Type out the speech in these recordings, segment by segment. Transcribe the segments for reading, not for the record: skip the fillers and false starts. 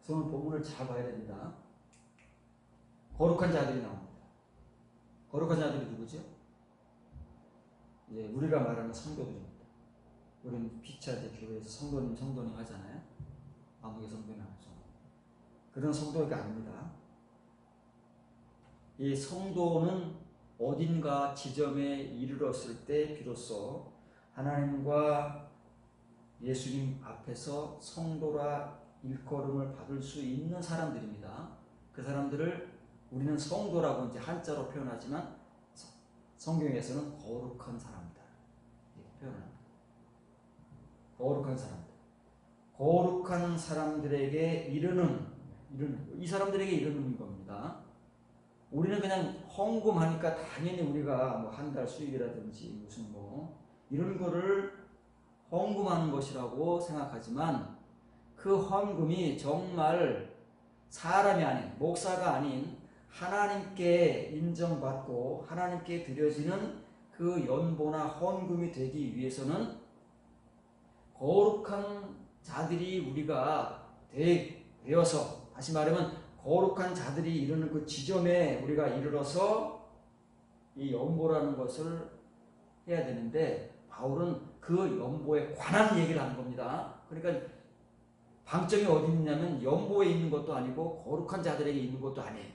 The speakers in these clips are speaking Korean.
오늘 본문을 잘 봐야 됩니다. 거룩한 자들이 나옵니다. 거룩한 자들이 누구죠? 이제 우리가 말하는 성도들입니다. 우리는 피차대 교회에서 성도님 하잖아요. 아무개 성도님 하죠. 그런 성도가 아닙니다. 이 성도는 어딘가 지점에 이르렀을 때 비로소 하나님과 예수님 앞에서 성도라 일컬음을 받을 수 있는 사람들입니다. 그 사람들을 우리는 성도라고 이제 한자로 표현하지만 성경에서는 거룩한 사람이다 이렇게 표현합니다. 거룩한 사람들. 거룩한 사람들에게 이르는 이 사람들에게 이르는 겁니다. 우리는 그냥 헌금하니까 당연히 우리가 뭐 한 달 수익이라든지 무슨 뭐 이런 거를 헌금하는 것이라고 생각하지만 그 헌금이 정말 사람이 아닌 목사가 아닌 하나님께 인정받고 하나님께 드려지는 그 연보나 헌금이 되기 위해서는 거룩한 자들이 우리가 되어서, 다시 말하면 거룩한 자들이 이르는 그 지점에 우리가 이르러서 이 연보라는 것을 해야 되는데, 바울은 그 연보에 관한 얘기를 하는 겁니다. 그러니까 방점이 어디 있냐면 연보에 있는 것도 아니고 거룩한 자들에게 있는 것도 아니에요.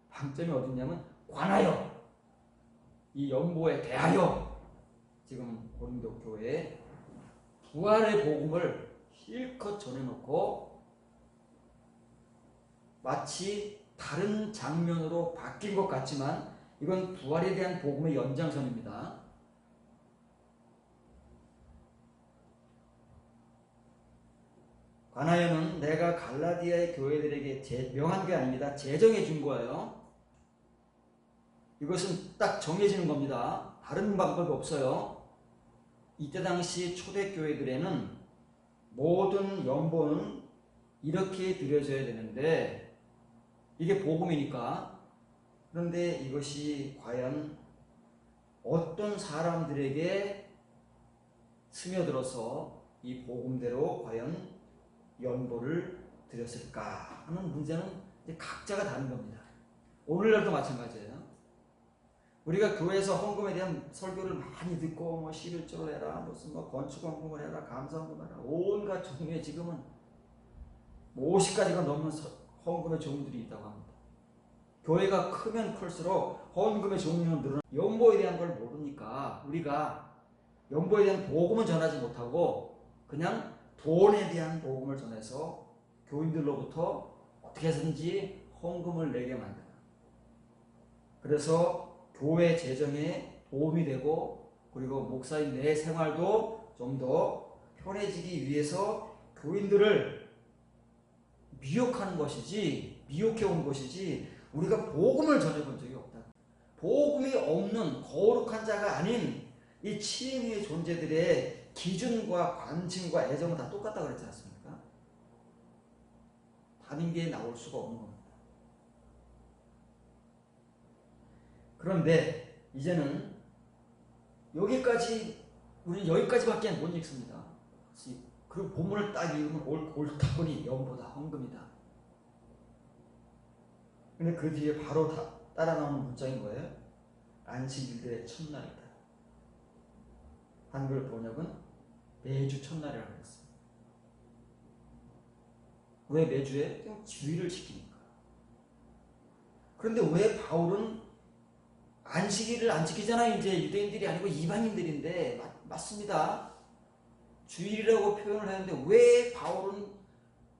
방점이 어디 있냐면 관하여, 이 연보에 대하여 지금 고린도 교회에 부활의 복음을 실컷 전해놓고 마치 다른 장면으로 바뀐 것 같지만 이건 부활에 대한 복음의 연장선입니다. 관하여는 내가 갈라디아의 교회들에게 명한 게 아닙니다. 제정해 준 거예요. 이것은 딱 정해지는 겁니다. 다른 방법이 없어요. 이때 당시 초대교회들에는 모든 연보는 이렇게 드려져야 되는데 이게 복음이니까. 그런데 이것이 과연 어떤 사람들에게 스며들어서 이 복음대로 과연 연보를 드렸을까 하는 문제는 이제 각자가 다른 겁니다. 오늘날도 마찬가지예요. 우리가 교회에서 헌금에 대한 설교를 많이 듣고 뭐 11조를 해라, 무슨 뭐 건축 헌금을 해라, 감사 헌금을 해라, 온갖 종류의 지금은 50가지가 넘는 헌금의 종류들이 있다고 합니다. 교회가 크면 클수록 헌금의 종류는 늘어나. 연보에 대한 걸 모르니까 우리가 연보에 대한 복음은 전하지 못하고 그냥 돈에 대한 복음을 전해서 교인들로부터 어떻게 해서든지 헌금을 내게 만드는. 그래서 교회 재정에 도움이 되고 그리고 목사인 내 생활도 좀 더 편해지기 위해서 교인들을 미혹하는 것이지, 미혹해온 것이지 우리가 복음을 전해본 적이 없다. 복음이 없는 거룩한 자가 아닌 이 치위의 존재들의 기준과 관심과 애정은 다 똑같다고 그랬지 않습니까? 다른 게 나올 수가 없는 겁니다. 그런데 이제는 우리는 여기까지밖에 못 읽습니다. 그 본문을 딱 읽으면 옳다보니 연보다, 헌금이다. 근데 그 뒤에 바로 따라 나오는 문장이 뭐예요? 안식일의 첫날이다. 한글 번역은 매주 첫날이라고 했어요. 왜 매주에? 그냥 주의를 지키니까. 그런데 왜 바울은 안식일을 안 지키잖아요. 이제 유대인들이 아니고 이방인들인데. 맞습니다. 주일이라고 표현을 하는데 왜 바울은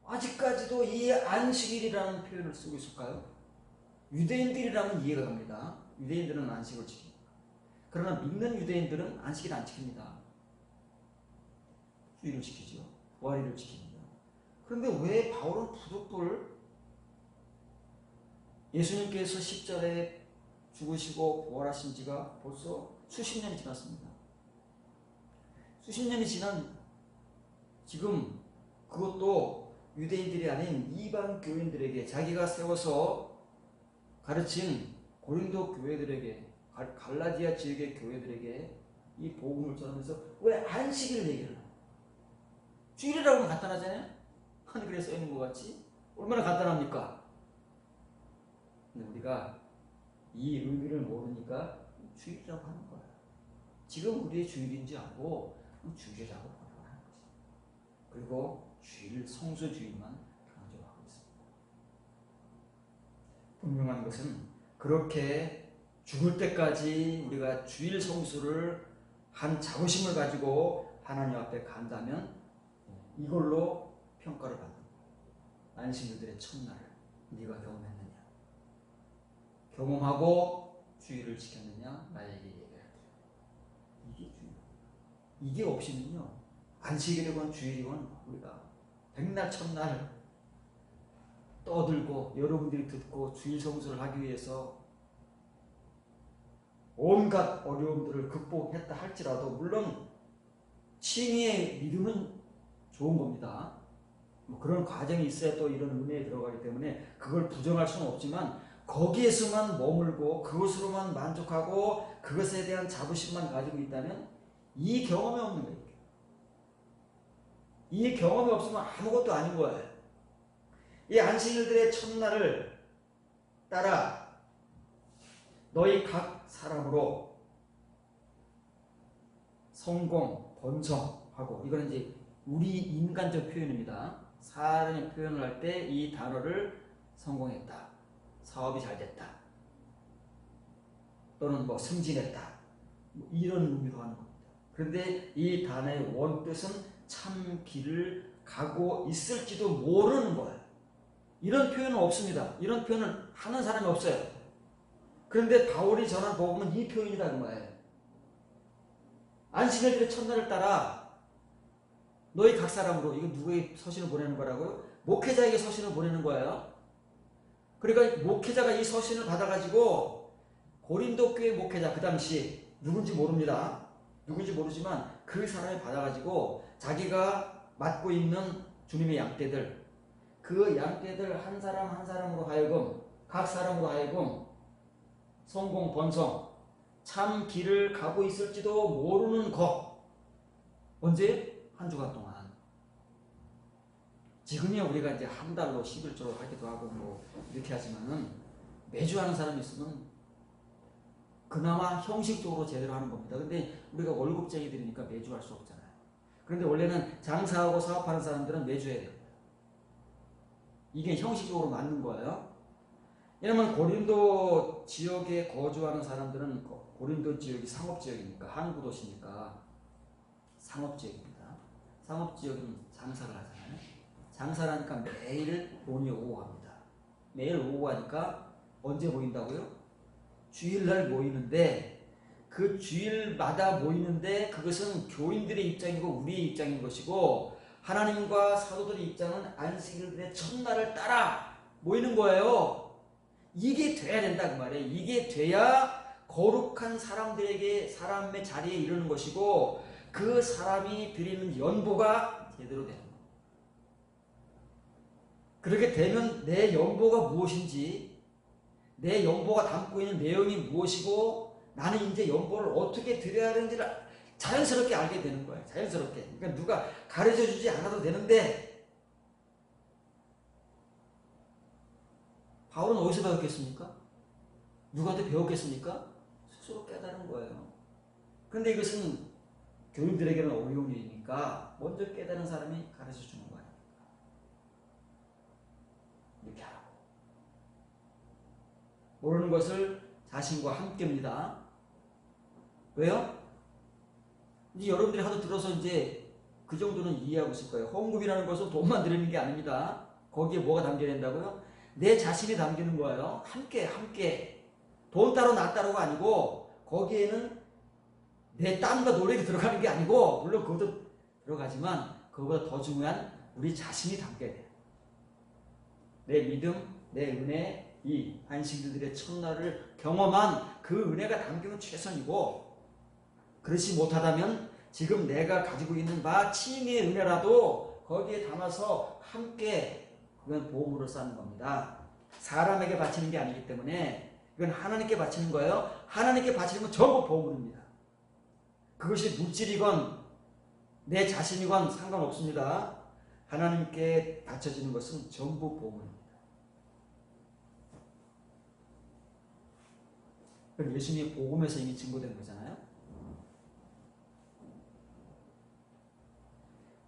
아직까지도 이 안식일이라는 표현을 쓰고 있을까요? 유대인들이라면 이해가 갑니다. 유대인들은 안식을 지킵니다. 그러나 믿는 유대인들은 안식일 안 지킵니다. 주일을 지키죠. 부활일을 지킵니다. 그런데 왜 바울은 부득불 예수님께서 십자가에 죽으시고 부활하신 지가 벌써 수십 년이 지났습니다. 수십 년이 지난 지금 그것도 유대인들이 아닌 이방 교인들에게 자기가 세워서 가르친 고린도 교회들에게, 갈라디아 지역의 교회들에게 이 복음을 전하면서 왜 안식일을 얘기를 해요? 주일이라고 하면 간단하잖아요? 한글에 써있는 것 같이. 얼마나 간단합니까? 근데 우리가 이 의미를 모르니까 주일이라고 하는 거야. 지금 우리의 주일인지 알고 주일이라고 하는 거지. 그리고 주일, 성수주일만 강조하고 있습니다. 분명한 것은 그렇게 죽을 때까지 우리가 주일 성수를 한 자부심을 가지고 하나님 앞에 간다면 이걸로 평가를 받는 거야. 안식일들의 첫날을 네가 경험했느냐? 경험하고 주일을 지켰느냐? 나에게 얘기해야 돼. 이게 중요해. 이게 없이는요, 안식일이건 주일이건 우리가 백날 첫날 떠들고 여러분들이 듣고 주일 성수를 하기 위해서 온갖 어려움들을 극복했다 할지라도 물론 칭의의 믿음은 좋은 겁니다. 뭐 그런 과정이 있어야 또 이런 은혜에 들어가기 때문에 그걸 부정할 수는 없지만 거기에서만 머물고 그것으로만 만족하고 그것에 대한 자부심만 가지고 있다면 이 경험이 없는 거예요. 이 경험이 없으면 아무것도 아닌 거예요. 이 안식일들의 첫날을 따라 너희 각 사람으로 성공, 번성하고, 이거는 이제 우리 인간적 표현입니다. 사람의 표현을 할 때 이 단어를 성공했다, 사업이 잘 됐다, 또는 뭐 승진했다, 뭐 이런 의미로 하는 겁니다. 그런데 이 단어의 원뜻은 참 길을 가고 있을지도 모르는 거예요. 이런 표현은 없습니다. 이런 표현을 하는 사람이 없어요. 그런데 바울이 전한 복음은 이 표현이라는 거예요. 안식일의 첫날을 따라 너희 각 사람으로, 이거 누구의 서신을 보내는 거라고요? 목회자에게 서신을 보내는 거예요. 그러니까 목회자가 이 서신을 받아가지고 고린도 교회 목회자, 그 당시 누군지 모릅니다. 누군지 모르지만 그 사람이 받아가지고 자기가 맡고 있는 주님의 양떼들, 그 양떼들 한 사람 한 사람으로 하여금, 각 사람으로 하여금 성공, 번성, 참 길을 가고 있을지도 모르는 것. 언제? 한 주간 동안. 지금이야 우리가 이제 한 달로 11조로 하기도 하고 뭐 이렇게 하지만은 매주 하는 사람이 있으면 그나마 형식적으로 제대로 하는 겁니다. 근데 우리가 월급쟁이들이니까 매주 할 수 없잖아요. 그런데 원래는 장사하고 사업하는 사람들은 매주 해야 돼요. 이게 형식적으로 맞는 거예요. 왜냐면 고린도 지역에 거주하는 사람들은 고린도 지역이 상업지역이니까, 항구 도시니까 상업지역입니다. 상업지역은 장사를 하잖아요. 장사를 하니까 매일 돈이 오고 갑니다. 매일 오고 가니까 언제 모인다고요? 주일날 모이는데, 그 주일마다 모이는데 그것은 교인들의 입장이고 우리의 입장인 것이고, 하나님과 사도들의 입장은 안식일의 첫날을 따라 모이는 거예요. 이게 돼야 된다 그 말이에요. 이게 돼야 거룩한 사람들에게, 사람의 자리에 이르는 것이고 그 사람이 드리는 연보가 제대로 되는 거예요. 그렇게 되면 내 연보가 무엇인지, 내 연보가 담고 있는 내용이 무엇이고, 나는 이제 연보를 어떻게 드려야 하는지를 자연스럽게 알게 되는 거예요. 자연스럽게. 그러니까 누가 가르쳐 주지 않아도 되는데, 바울은 어디서 배웠겠습니까? 누구한테 배웠겠습니까? 스스로 깨달은 거예요. 그런데 이것은 교인들에게는 어려운 일이니까 먼저 깨달은 사람이 가르쳐 주는 거 아닙니까? 이렇게 하라고. 모르는 것을 자신과 함께입니다. 왜요? 이제 여러분들이 하도 들어서 이제 그 정도는 이해하고 있을 거예요. 헌금이라는 것은 돈만 드리는 게 아닙니다. 거기에 뭐가 담겨야 된다고요? 내 자신이 담기는 거예요. 함께. 돈 따로 나 따로가 아니고, 거기에는 내 땀과 노력이 들어가는 게 아니고, 물론 그것도 들어가지만 그것보다 더 중요한 우리 자신이 담겨야 돼요. 내 믿음, 내 은혜, 이 안식일들의 첫날을 경험한 그 은혜가 담기면 최선이고, 그렇지 못하다면 지금 내가 가지고 있는 바 칭의의 은혜라도 거기에 담아서 함께, 그건 보물을 쌓는 겁니다. 사람에게 바치는 게 아니기 때문에 이건 하나님께 바치는 거예요. 하나님께 바치는 건 전부 보물입니다. 그것이 물질이건 내 자신이건 상관없습니다. 하나님께 바쳐지는 것은 전부 보물입니다. 그럼 예수님의 복음에서 이미 증거된 거잖아요.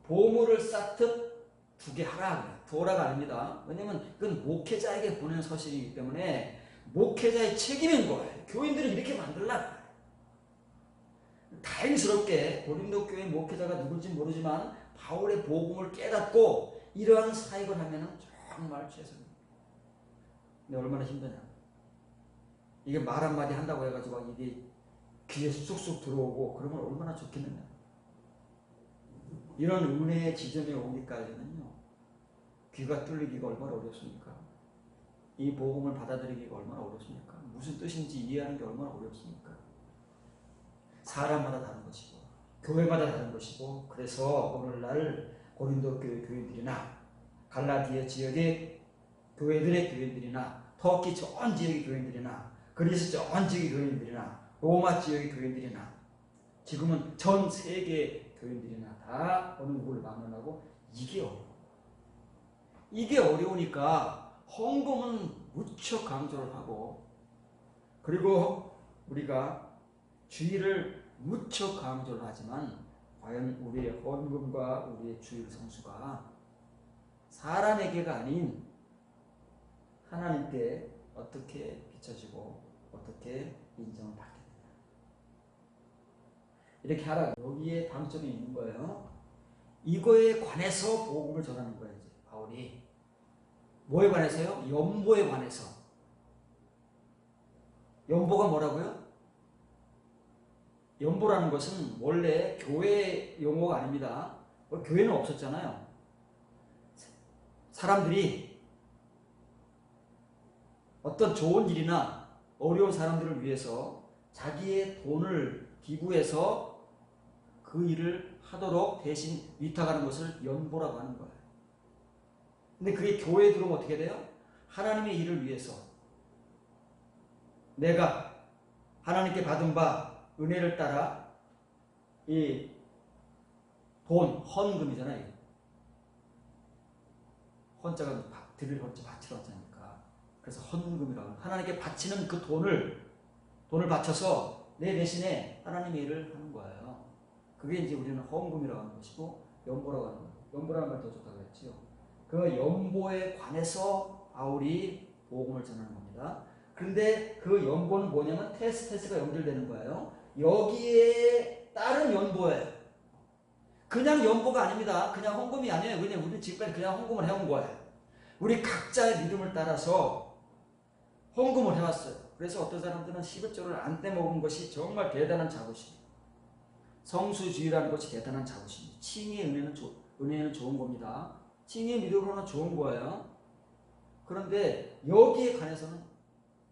보물을 쌓듯 두게 하라. 두어라가 아닙니다. 왜냐하면 그건 목회자에게 보낸 서신이기 때문에 목회자의 책임인 거예요. 교인들을 이렇게 만들라. 다행스럽게 고린도 교회 목회자가 누군지 모르지만 바울의 복음을 깨닫고 이러한 사역을 하면 정말 최선입니다. 근데 얼마나 힘드냐. 이게 말 한마디 한다고 해가지고 이게 귀에 쑥쑥 들어오고 그러면 얼마나 좋겠느냐. 이런 은혜의 지점에 오기까지는요. 귀가 뚫리기가 얼마나 어렵습니까? 이 복음을 받아들이기가 얼마나 어렵습니까? 무슨 뜻인지 이해하는 게 얼마나 어렵습니까? 사람마다 다른 것이고 교회마다 다른 것이고 그래서 오늘날 고린도 교회 교인들이나 갈라디아 지역의 교회들의 교인들이나 터키 전 지역의 교인들이나 그리스 전 지역의 교인들이나 로마 지역의 교인들이나 지금은 전 세계 교인들이나 다 어느 누구를 만나고 이게 어려워. 이게 어려우니까 헌금은 무척 강조를 하고 그리고 우리가 주의를 무척 강조를 하지만 과연 우리의 헌금과 우리의 주일 성수가 사람에게가 아닌 하나님께 어떻게 비춰지고 어떻게 인정을 받게 되냐. 이렇게 하라. 여기에 방점이 있는 거예요. 이거에 관해서 복음을 전하는 거예요. 이제 바울이. 뭐에 관해서요? 연보에 관해서. 연보가 뭐라고요? 연보라는 것은 원래 교회 용어가 아닙니다. 교회는 없었잖아요. 사람들이 어떤 좋은 일이나 어려운 사람들을 위해서 자기의 돈을 기부해서 그 일을 하도록 대신 위탁하는 것을 연보라고 하는 거예요. 근데 그게 교회에 들어오면 어떻게 돼요? 하나님의 일을 위해서 내가 하나님께 받은 바 은혜를 따라 이 돈, 헌금이잖아요. 헌자가 드릴 헌자 바치러 왔잖습니까? 그래서 헌금이라고 하나님께 바치는 그 돈을 바쳐서 내 대신에 하나님의 일을 하는 거예요. 그게 이제 우리는 헌금이라고 하는 것이고 연보라고 하는 거예요. 연보라는 말 더 좋다고 했지요. 그 연보에 관해서 바울이 복음을 전하는 겁니다. 그런데 그 연보는 뭐냐면 테스가 연결되는 거예요. 여기에 따른 연보예요. 그냥 연보가 아닙니다. 그냥 헌금이 아니에요. 왜냐면 우리는 지금까지 그냥 헌금을 해온 거예요. 우리 각자의 믿음을 따라서 헌금을 해왔어요. 그래서 어떤 사람들은 11조를 안 떼먹은 것이 정말 대단한 자부심이에요. 성수주의라는 것이 대단한 자부심이에요. 칭의의 은혜는 좋은 겁니다. 칭의의 믿음으로는 좋은 거예요. 그런데 여기에 관해서는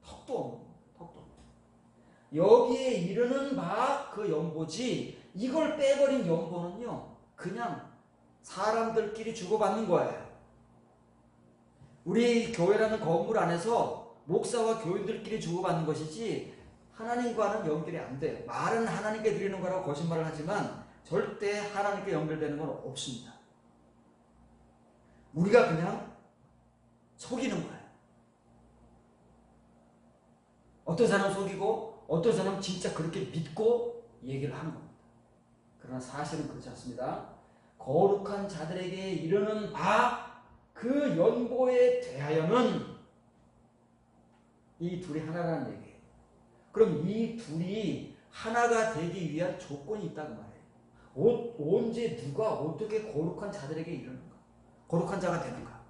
턱도 없는 거예요. 턱도 없는 거예요. 여기에 이르는 바 그 연보지 이걸 빼버린 연보는요. 그냥 사람들끼리 주고받는 거예요. 우리 교회라는 건물 안에서 목사와 교인들끼리 주고받는 것이지 하나님과는 연결이 안 돼요. 말은 하나님께 드리는 거라고 거짓말을 하지만 절대 하나님께 연결되는 건 없습니다. 우리가 그냥 속이는 거예요. 어떤 사람은 속이고 어떤 사람은 진짜 그렇게 믿고 얘기를 하는 겁니다. 그러나 사실은 그렇지 않습니다. 거룩한 자들에게 이르는 바 그 연보에 대하여는 이 둘이 하나라는 얘기예요. 그럼 이 둘이 하나가 되기 위한 조건이 있다고 말해요. 언제 누가 어떻게 거룩한 자들에게 이르는가? 거룩한 자가 되는가?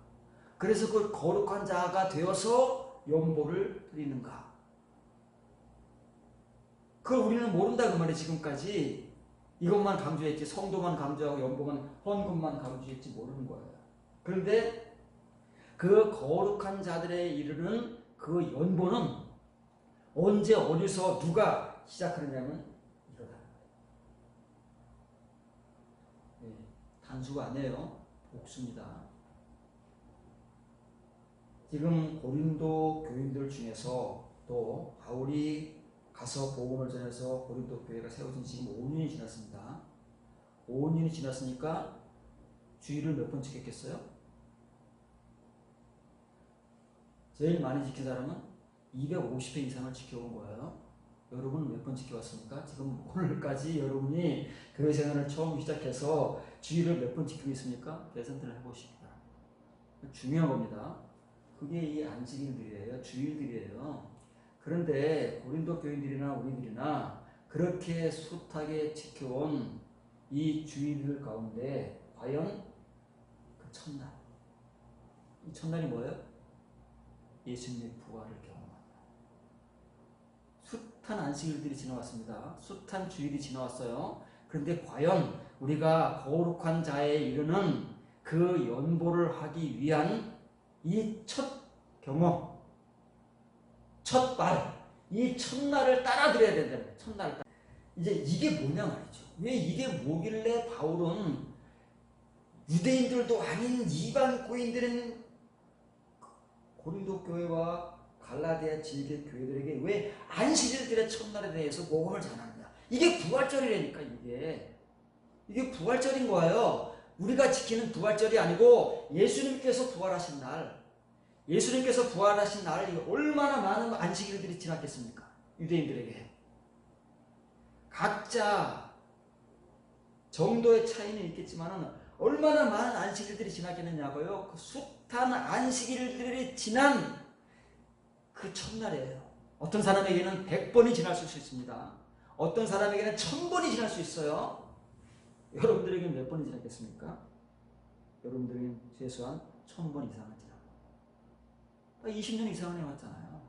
그래서 그 거룩한 자가 되어서 연보를 드리는가? 그걸 우리는 모른다 그 말이에요. 지금까지 이것만 강조했지 성도만 강조하고 연보만 헌금만 강조했지 모르는 거예요. 그런데 그 거룩한 자들에 이르는 그 연보는 언제 어디서 누가 시작하느냐면 이거다. 네, 단수가 아니에요. 복수입니다. 지금 고린도 교인들 중에서 또 바울이 가서 복음을 전해서 고린도 교회가 세워진 지금 5년이 지났습니다. 5년이 지났으니까 주일을 몇 번 지켰겠어요? 제일 많이 지킨 사람은 250회 이상을 지켜온 거예요. 여러분은 몇 번 지켜왔습니까? 지금 오늘까지 여러분이 교회 생활을 처음 시작해서 주일을 몇 번 지키고 있습니까? 계산들을 해보시기 바랍니다. 중요한 겁니다. 그게 이 안식일들이에요. 주일들이에요. 그런데 고린도 교인들이나 우리들이나 그렇게 숱하게 지켜온 이 주일들 가운데 과연 그 첫날, 이 첫날이 뭐예요? 예수님의 부활을 경험한다. 숱한 안식일들이 지나왔습니다. 숱한 주일이 지나왔어요. 그런데 과연 우리가 거룩한 자에 이르는 그 연보를 하기 위한 이 첫 경험, 첫 발, 이 첫날을 따라드려야 된다는 거예요. 첫날을 따라. 이제 이게 뭐냐 말이죠. 왜 이게 뭐길래 바울은 유대인들도 아닌 이방 고인들은 고린도 교회와 갈라디아 지역의 교회들에게 왜 안식일들의 첫날에 대해서 복음을 전합니다. 이게 부활절이라니까. 이게 부활절인 거예요. 우리가 지키는 부활절이 아니고 예수님께서 부활하신 날, 예수님께서 부활하신 날이 얼마나 많은 안식일들이 지났겠습니까? 유대인들에게. 각자 정도의 차이는 있겠지만 얼마나 많은 안식일들이 지나겠느냐고요. 그 숱한 안식일들이 지난 그 첫날이에요. 어떤 사람에게는 100번이 지날 수 있습니다. 어떤 사람에게는 1000번이 지날 수 있어요. 여러분들에게는 몇 번이 지났겠습니까? 여러분들에게는 최소한 1000번 이상은 지나고 20년 이상은 해왔잖아요.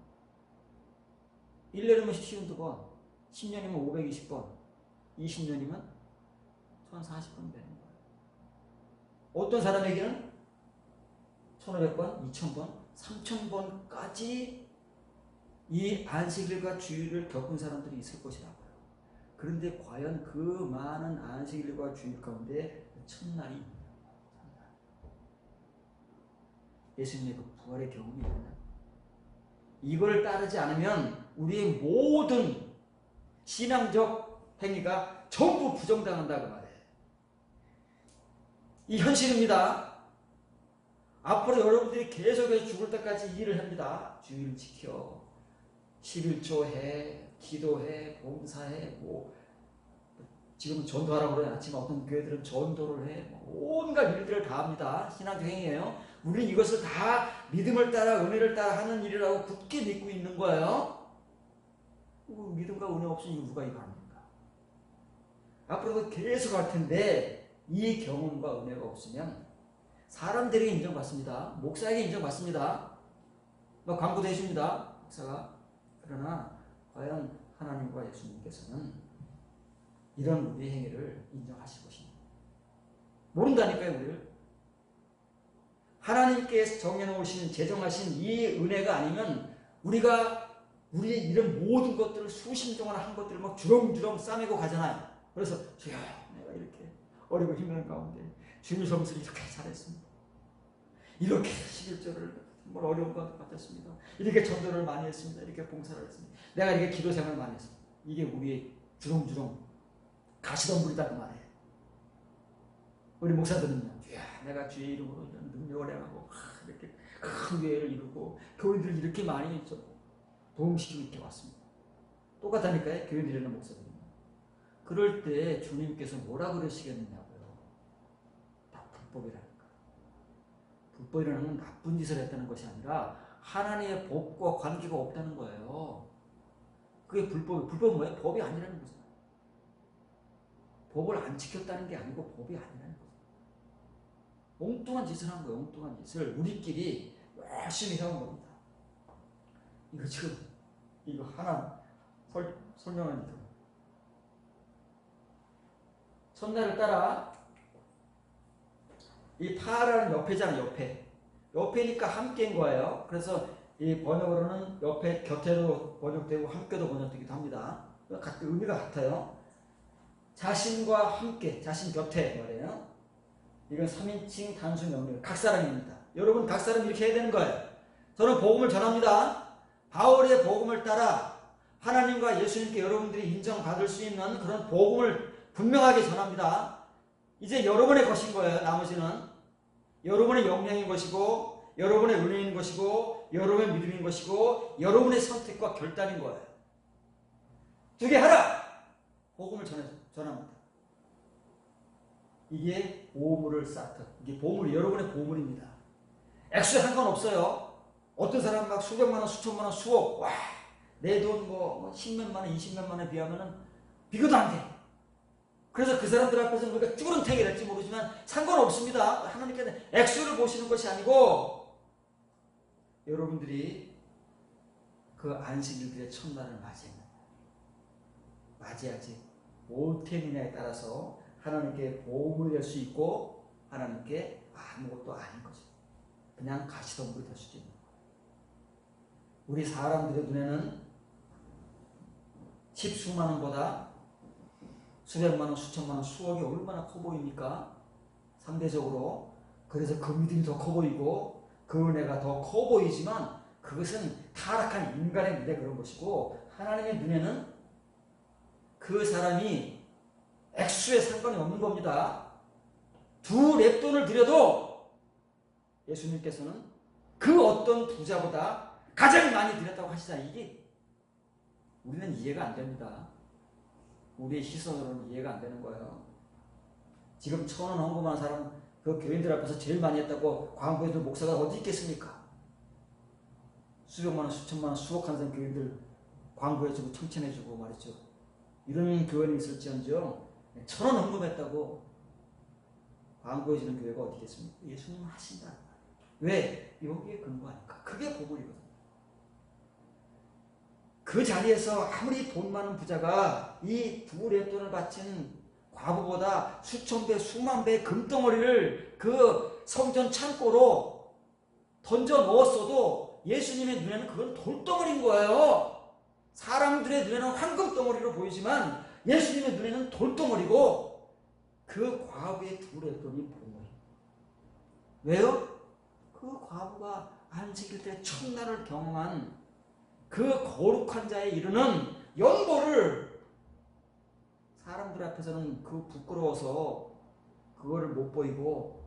1년이면 52번, 10년이면 520번, 20년이면 1040번 되는 거예요. 어떤 사람에게는 1500번, 2000번, 3000번까지 이 안식일과 주일을 겪은 사람들이 있을 것이라고요. 그런데 과연 그 많은 안식일과 주일 가운데 첫날이 예수님의 그 부활의 경험이 있나요? 이걸 따르지 않으면 우리의 모든 신앙적 행위가 전부 부정당한다 그 말이에요. 이 현실입니다. 앞으로 여러분들이 계속해서 죽을 때까지 일을 합니다. 주일을 지켜, 11조 해, 기도해, 봉사해, 지금은 전도하라고 그러지 않지만 어떤 교회들은 전도를 해, 온갖 일들을 다 합니다. 신앙적 행위예요. 우리는 이것을 다 믿음을 따라 은혜를 따라 하는 일이라고 굳게 믿고 있는 거예요. 믿음과 은혜 없으니 누가 이거 합니까? 앞으로도 계속 할 텐데 이 경험과 은혜가 없으면 사람들에게 인정받습니다. 목사에게 인정받습니다. 광고도 해줍니다. 목사가. 그러나 과연 하나님과 예수님께서는 이런 우리의 행위를 인정하실 것입니다. 모른다니까요, 우리를. 하나님께서 정해놓으신, 제정하신 이 은혜가 아니면 우리가 우리의 이런 모든 것들을 수십 동안 한 것들을 막 주렁주렁 싸매고 가잖아요. 그래서 주여, 내가 이렇게 어리고 힘든 가운데 주일 점수를 이렇게 잘했습니다. 이렇게 11조를 정말 어려운 것 같았습니다. 이렇게 전도를 많이 했습니다. 이렇게 봉사를 했습니다. 내가 이렇게 기도 생활을 많이 했습니다. 이게 우리의 주렁주렁 가시덤불이다 그 말이에요. 우리 목사들은요, 야, 내가 주의 이름으로 이런 능력을 행하고 이렇게 큰 교회를 이루고 교인들을 이렇게 많이 도움시키고 이렇게 왔습니다. 똑같다니까요, 교인들이나 목사들은. 그럴 때 주님께서 뭐라 그러시겠느냐고요. 다 불법이라니까. 불법이라는 건 나쁜 짓을 했다는 것이 아니라 하나님의 법과 관계가 없다는 거예요. 그게 불법이에요. 불법은 뭐예요? 법이 아니라는 거죠. 법을 안 지켰다는 게 아니고 법이 아니라는 거죠. 엉뚱한 짓을 한 거예요. 엉뚱한 짓을 우리끼리 열심히 해온 겁니다. 이거 지금 이거 하나 설명합니다. 첫날을 따라 이 파라는 옆에잖아요. 옆에니까 함께인 거예요. 그래서 이 번역으로는 옆에 곁에도 번역되고 함께도 번역되기도 합니다. 의미가 같아요. 자신과 함께, 자신 곁에 말이에요. 이건 3인칭 단수 명령, 각사람입니다. 여러분 각사람 이렇게 해야 되는 거예요. 저는 복음을 전합니다. 바울의 복음을 따라 하나님과 예수님께 여러분들이 인정받을 수 있는 그런 복음을 분명하게 전합니다. 이제 여러분의 것인 거예요. 나머지는 여러분의 역량인 것이고 여러분의 은혜인 것이고 여러분의 믿음인 것이고 여러분의 선택과 결단인 거예요. 두 개 하라! 복음을 전합니다. 이게 보물을 쌓듯, 이게 보물, 여러분의 보물입니다. 액수에 상관없어요. 어떤 사람은 막 수백만 원, 수천만 원, 수억, 와, 내 돈 뭐 10몇만 원, 20몇만 원에 비하면은 비교도 안 돼. 그래서 그 사람들 앞에서는 우리가 쭈그렁탱이를 할지 모르지만 상관없습니다. 하나님께서 액수를 보시는 것이 아니고 여러분들이 그 안식일들의 첫날을 맞이하지 못했느냐에 따라서 하나님께 보물이 될 수 있고 하나님께 아무것도 아닌 거죠. 그냥 가시덤불이 될 수도 있는 거예요. 우리 사람들의 눈에는 십수만 원보다 수백만 원, 수천만 원, 수억이 얼마나 커 보입니까? 상대적으로. 그래서 그 믿음이 더 커 보이고 그 은혜가 더 커 보이지만 그것은 타락한 인간의 눈에 그런 것이고 하나님의 눈에는 그 사람이 액수에 상관이 없는 겁니다. 두 랩돈을 드려도 예수님께서는 그 어떤 부자보다 가장 많이 드렸다고 하시잖아요. 이게 우리는 이해가 안 됩니다. 우리의 시선으로는 이해가 안 되는 거예요. 지금 1,000원 헌금한 사람 그 교인들 앞에서 제일 많이 했다고 광고해줄 목사가 어디 있겠습니까? 수백만 원, 수천만 원, 수억 한 교인들 광고해주고 청천해주고 말이죠. 이런 교회는 있을지언정 1,000원 헌금했다고 광고해주는 교회가 어디 있겠습니까? 예수님은 하신다. 왜? 여기에 근거하니까. 그게 보물이거든요. 그 자리에서 아무리 돈 많은 부자가 이 두 랩돈을 바친 과부보다 수천 배, 수만 배의 금덩어리를 그 성전 창고로 던져 넣었어도 예수님의 눈에는 그건 돌덩어리인 거예요. 사람들의 눈에는 황금덩어리로 보이지만 예수님의 눈에는 돌덩어리고 그 과부의 두 랩돈이 보물이에요. 왜요? 그 과부가 안식일 때 첫날을 경험한 그 거룩한 자에 이르는 연보를 사람들 앞에서는 그 부끄러워서 그거를 못 보이고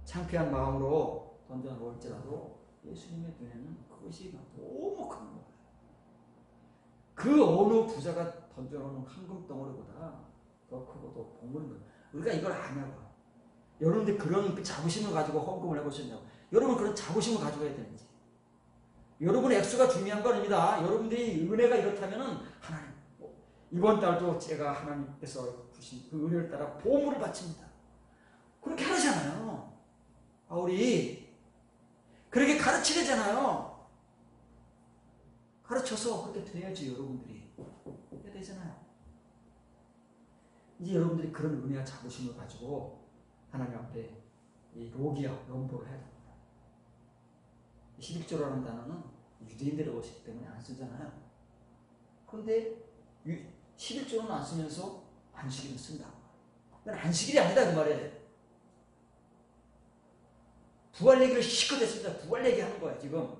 창피한 마음으로 던져놓을지라도 예수님의 눈에는 그것이 너무 큰 거예요. 그 어느 부자가 던져놓는 황금덩어리보다 더 크고 더 보물인 거예요. 우리가 이걸 아냐고요. 여러분들 그런 자부심을 가지고 헌금을 해보셨냐고. 여러분 그런 자부심을 가지고 해야 되는지. 여러분의 액수가 중요한 거 아닙니다. 여러분들이 은혜가 이렇다면은 하나님, 이번 달도 제가 하나님께서 주신 그 은혜를 따라 보물을 바칩니다. 그렇게 하잖아요. 바울이 그렇게 가르치려잖아요. 가르쳐서 그렇게 돼야지 여러분들이 해야 되잖아요. 이제 여러분들이 그런 은혜와 자부심을 가지고 하나님 앞에 이 로기야 연보를 해야 됩니다. 11조라는 단어는 유대인들의 것이기 때문에 안 쓰잖아요. 그런데 11조는 안 쓰면서 안식일을 쓴다. 그건 안식일이 아니다 그 말이에요. 부활 얘기를 실컷 했습니다. 부활 얘기하는 거예요. 지금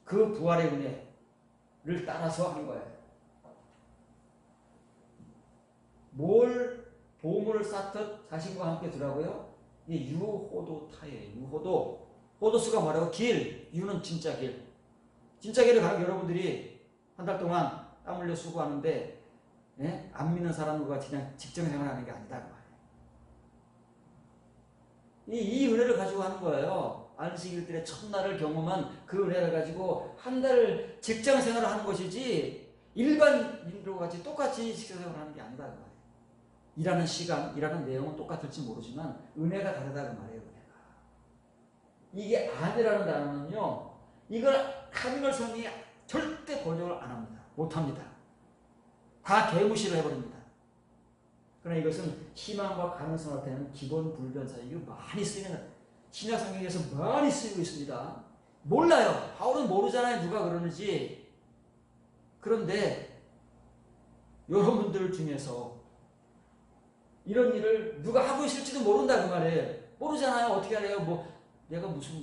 그 부활의 은혜를 따라서 하는 거예요. 뭘 보물을 쌓듯 자신과 함께 두라고요? 이게 유호도타예요. 유호도. 호도수가 뭐라고? 길. 유는 진짜 길. 진짜 길을 가면 여러분들이 한 달 동안 땀 흘려 수고하는데 안 믿는 사람과 그냥 직장 생활하는 게 아니다 그 말이에요. 이 은혜를 가지고 하는 거예요. 안식일들의 첫날을 경험한 그 은혜를 가지고 한 달 직장 생활을 하는 것이지 일반인들과 같이 똑같이 직장 생활을 하는 게 아니다 그 말이에요. 일하는 시간, 일하는 내용은 똑같을지 모르지만 은혜가 다르다 그 말이에요. 이게 아니라는 단어는요, 이걸 하늘을 성이 절대 번역을 안 합니다. 못 합니다. 다 개무시를 해버립니다. 그러나 이것은 희망과 가능성을 나타내는 기본 불변사. 이거 많이 쓰이는, 신약 성경에서 많이 쓰이고 있습니다. 몰라요. 바울은 모르잖아요. 누가 그러는지. 그런데 여러분들 중에서 이런 일을 누가 하고 있을지도 모른다 그 말이에요. 모르잖아요. 어떻게 하래요? 내가 무슨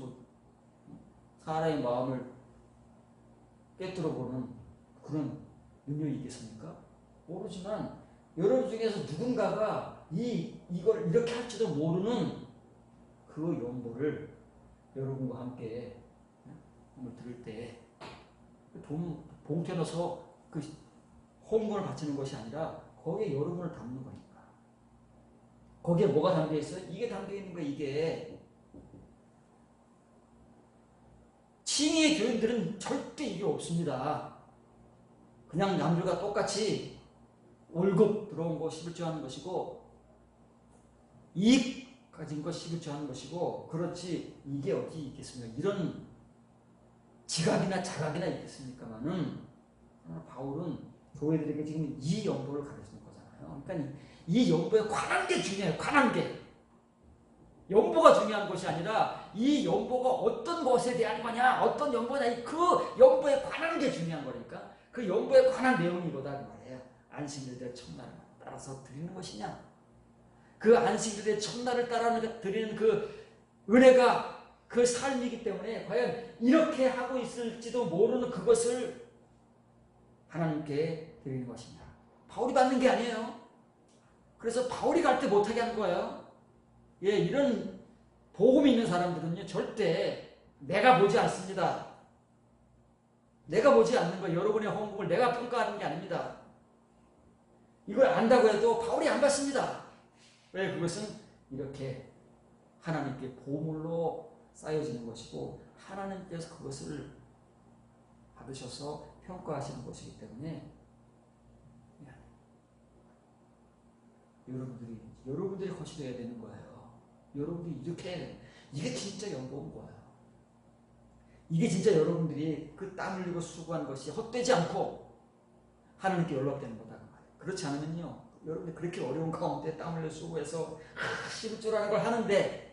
사람의 마음을 꿰뚫어 보는 그런 능력이 있겠습니까? 모르지만 여러분 중에서 누군가가 이걸 이렇게 할지도 모르는 그 연보를 여러분과 함께 들을 때 돈 봉투에 넣어서 그 헌금을 바치는 것이 아니라 거기에 여러분을 담는 거니까. 거기에 뭐가 담겨 있어요? 이게 담겨 있는 거예요. 이게 칭의의 교인들은 절대 이게 없습니다. 그냥 남들과 똑같이 월급 들어온 거 11조 하는 것이고 이익 가진 거 11조 하는 것이고 그렇지 이게 어디 있겠습니까? 이런 지각이나 자각이나 있겠습니까만은 바울은 교회들에게 지금 이 연보를 가르치는 거잖아요. 그러니까 이 연보에 관한 게 중요해요. 관한 게. 연보가 중요한 것이 아니라 이 연보가 어떤 것에 대한 거냐, 어떤 연보냐, 그 연보에 관한 게 중요한 거니까 그 연보에 관한 내용이 이거다 그 말이에요. 안식일의 첫날을 따라서 드리는 것이냐, 그 안식일의 첫날을 따라 드리는 그 은혜가 그 삶이기 때문에 과연 이렇게 하고 있을지도 모르는 그것을 하나님께 드리는 것이냐. 바울이 받는 게 아니에요. 그래서 바울이 갈 때 못하게 한 거예요. 예, 이런 복음이 있는 사람들은요, 절대 내가 보지 않습니다. 내가 보지 않는 거, 여러분의 헌금을 내가 평가하는 게 아닙니다. 이걸 안다고 해도 바울이 안 받습니다. 왜? 그것은 이렇게 하나님께 보물로 쌓여지는 것이고 하나님께서 그것을 받으셔서 평가하시는 것이기 때문에 여러분들이 거시되어야 되는 거예요. 여러분들이 이렇게 해야 돼요. 이게 진짜 연구인 거예요. 이게 진짜 여러분들이 그 땀 흘리고 수고한 것이 헛되지 않고 하나님께 연락되는 거다. 그렇지 않으면요, 여러분들 그렇게 어려운 가운데 땀 흘려 수고해서 11조라는 걸 하는데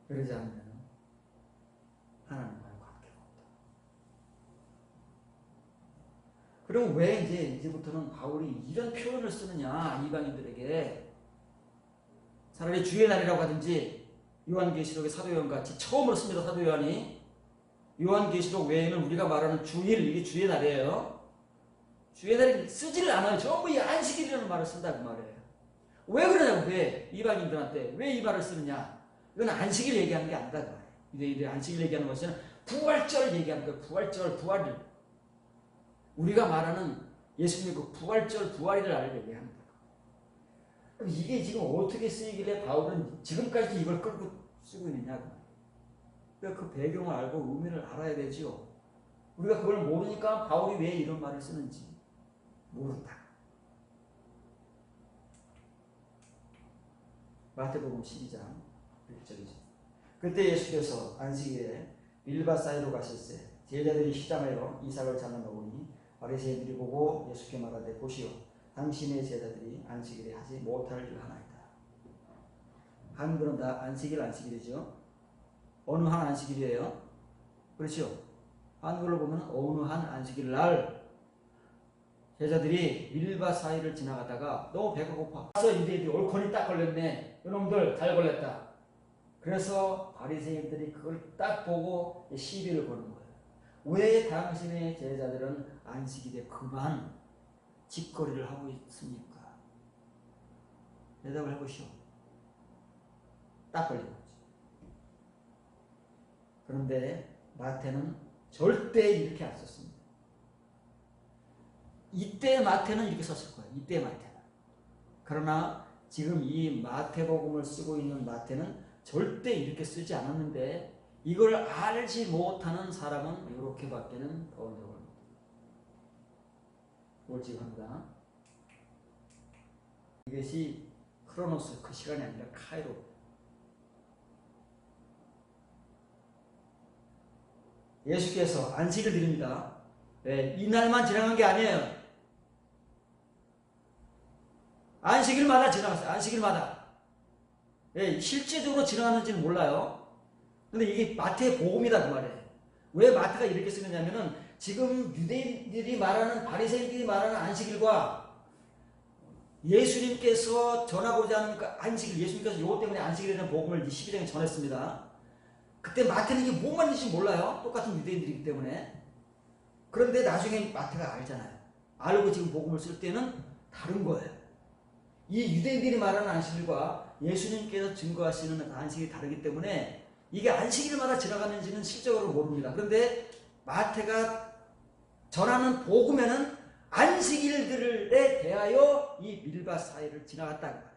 그러지 않으면 하나님과의 관계가 없다. 그럼 왜 이제부터는 바울이 이런 표현을 쓰느냐, 이방인들에게. 차라리 주의 날이라고 하든지 요한계시록의 사도요한 같이 처음으로 씁니다. 사도요한이 요한계시록 외에는 우리가 말하는 주일, 이게 주의 날이에요. 주의 날이 쓰지를 않아요. 전부 이 안식일이라는 말을 쓴다 그 말이에요. 왜 그러냐고. 왜 이방인들한테 왜 이 말을 쓰느냐. 이건 안식일 얘기하는 게 아니다 그 말이에요. 이들 안식일 얘기하는 것은 부활절 얘기하는 거예요. 부활절, 부활일. 우리가 말하는 예수님의 그 부활절, 부활일을 얘기합니다. 그럼 이게 지금 어떻게 쓰이길래 바울은 지금까지도 이걸 끌고 쓰고 있느냐. 그 배경을 알고 의미를 알아야 되지요. 우리가 그걸 모르니까 바울이 왜 이런 말을 쓰는지 모른다. 마태복음 12장 1절이죠. 그때 예수께서 안식일에 밀밭 사이로 가실새 제자들이 시장하여 이삭을 잘라 먹으니 바리새인들이 보고 예수께 말하되 보시오, 당신의 제자들이 안식일에 하지 못할 일 하나이다. 한글은 다 안식일이죠. 어느 한 안식일이에요? 그렇죠? 한글로 보면 어느 한 안식일 날 제자들이 밀밭 사이를 지나가다가 너무 배가 고파. 그래서 유대인들이 옳거니 딱 걸렸네. 이놈들 잘 걸렸다. 그래서 바리새인들이 그걸 딱 보고 시비를 거는 거예요. 왜 당신의 제자들은 안식일에 그만 집거리를 하고 있습니까? 대답을 해보시오. 딱 걸린 거지. 그런데 마태는 절대 이렇게 안 썼습니다. 이때 마태는 이렇게 썼을 거예요. 이때 마태는. 그러나 지금 이 마태복음을 쓰고 있는 마태는 절대 이렇게 쓰지 않았는데 이걸 알지 못하는 사람은 이렇게밖에는 번역을 못합니다. 이것이 크로노스, 그 시간이 아니라 카이로. 예수께서 안식을 드립니다. 네, 이날만 지나간 게 아니에요. 안식일마다 지나갔어요. 안식일마다. 네, 실제적으로 지나가는지는 몰라요. 근데 이게 마태의 복음이다 그 말이에요. 왜 마태가 이렇게 쓰느냐면은 지금 유대인들이 말하는, 바리새인들이 말하는 안식일과 예수님께서 전하고자 하는 그 안식일, 예수님께서 요것 때문에 안식일이라는 복음을 12장에 전했습니다. 그때 마태는 이게 뭔 말인지 몰라요. 똑같은 유대인들이기 때문에. 그런데 나중에 마태가 알잖아요. 알고 지금 복음을 쓸 때는 다른 거예요. 이 유대인들이 말하는 안식일과 예수님께서 증거하시는 안식일이 다르기 때문에 이게 안식일마다 지나가는지는 실적으로 모릅니다. 그런데 마태가 전하는 복음에는 안식일들에 대하여 이 밀밭 사이를 지나갔다는 말이에요.